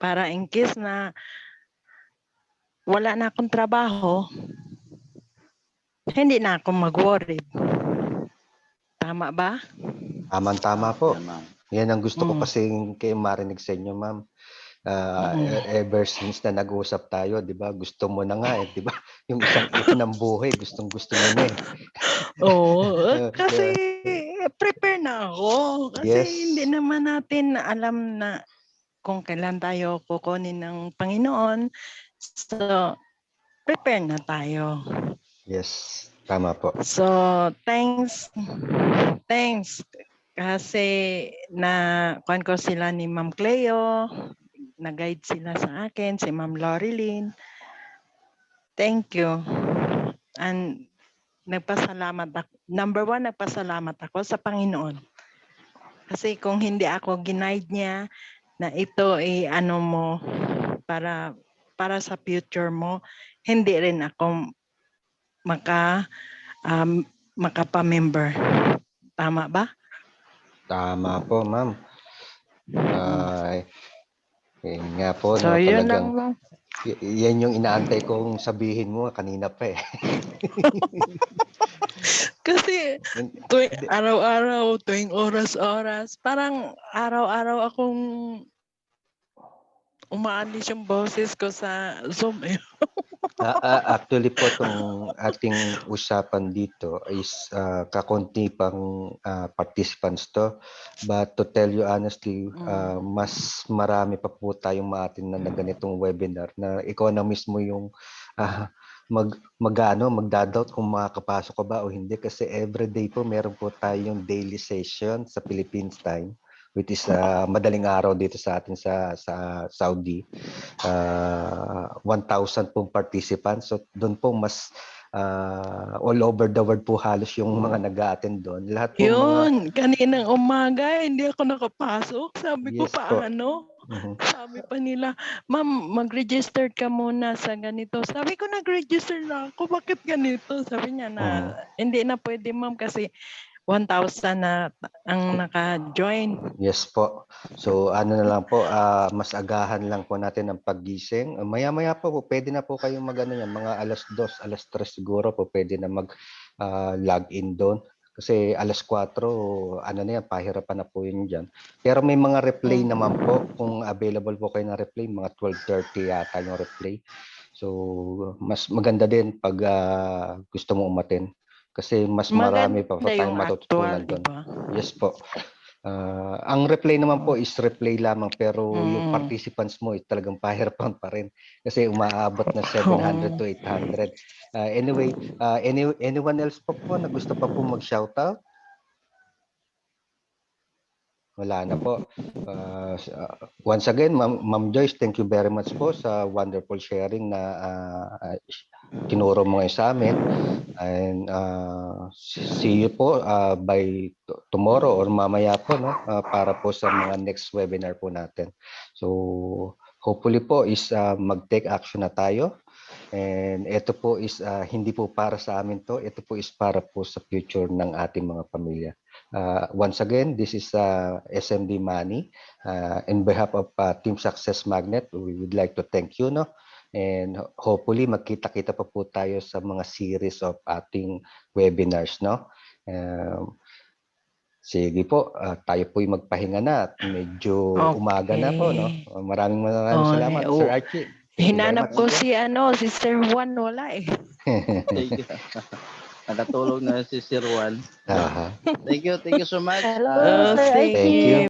para in case na wala na akong trabaho, hindi na ako mag-worried. Tama ba? Tama po. Yan, ma'am. Yan ang gusto ko Mm. kasi kayo marinig sa inyo, ma'am. Ever since na nag-usap tayo, 'di ba? Gusto mo na nga 'di ba? Yung isang if ng buhay, gustong-gusto mo na eh. Oo, kasi prepare na ako. Kasi Yes. hindi naman natin alam na kung kailan tayo kukunin ng Panginoon. So, prepare na tayo. Yes, tama po. So, thanks. Kasi kuhan ko sila ni Ma'am Cleo, nag-guide sila sa akin, si Ma'am Lorilyn. Thank you. And number one, nagpasalamat ako sa Panginoon. Kasi kung hindi ako ginaid niya na ito ay para sa future mo, hindi rin ako makapa-member. Tama ba? Tama po, ma'am. Yun nga po, So, no, yun talagang lang. yan yung inaantay kong sabihin mo kanina pa eh. Kasi araw-araw, tuwing oras-oras, parang araw-araw akong umaalis yung boses ko sa Zoom. Actually po, itong ating usapan dito is kakunti pang participants to. But to tell you honestly, mas marami pa po tayong maatin na ganitong webinar na ikaw na mismo yung magdadoubt kung makakapasok ka ba o hindi kasi everyday po meron po tayong daily session sa Philippines time, which is madaling araw dito sa atin sa Saudi. 1,000 pong participants. So doon po mas all over the world po halos yung mga nag-a-attend doon. Lahat po Kaninang umaga, hindi ako nakapasok. Sabi ko, Yes po. paano? Sabi pa nila, ma'am, mag-register ka muna sa ganito. Sabi ko, nag-register na ako. Bakit ganito? Sabi niya na, hindi na pwede, ma'am, kasi 1,000 na ang naka-join. Yes po. So ano na lang po, mas agahan lang po natin ang paggising. Maya-maya po, pwede na po kayong mga alas 2, alas 3 siguro po pwede na mag log in doon. Kasi alas 4, na yan, pahirapan na po yun dyan. Pero may mga replay naman po, kung available po kayo na replay, mga 12:30 yata yung replay. So mas maganda din pag gusto mo umatin. Kasi mas marami pa tayong matututunan doon. Diba? Yes po. Ang replay naman po is replay lamang pero yung participants mo talagang pahirapan pa rin kasi umaabot na 700 to 800. Anyway, anyone else pa po na gusto pa po mag-shoutout? Wala na po. Once again, Ma'am Joyce, thank you very much po sa wonderful sharing na tinuro mo ngayon sa amin. And see you po by tomorrow or mamaya po, no, para po sa mga next webinar po natin. So hopefully po is mag-take action na tayo. And ito po is hindi po para sa amin to. Ito po is para po sa future ng ating mga pamilya. Once again, this is SMD Manny. In behalf of Team Success Magnet, we would like to thank you, no? And hopefully magkita-kita pa po tayo sa mga series of ating webinars, no? Sige po, tayo po'y magpahinga na at medyo umaga na po, no? Maraming salamat, Sir Archie. Hinanap ko si Sir Juan, wala eh. Nakatulog na si Sir Juan. Thank you so much. Hello, Sir Thank you. Archie.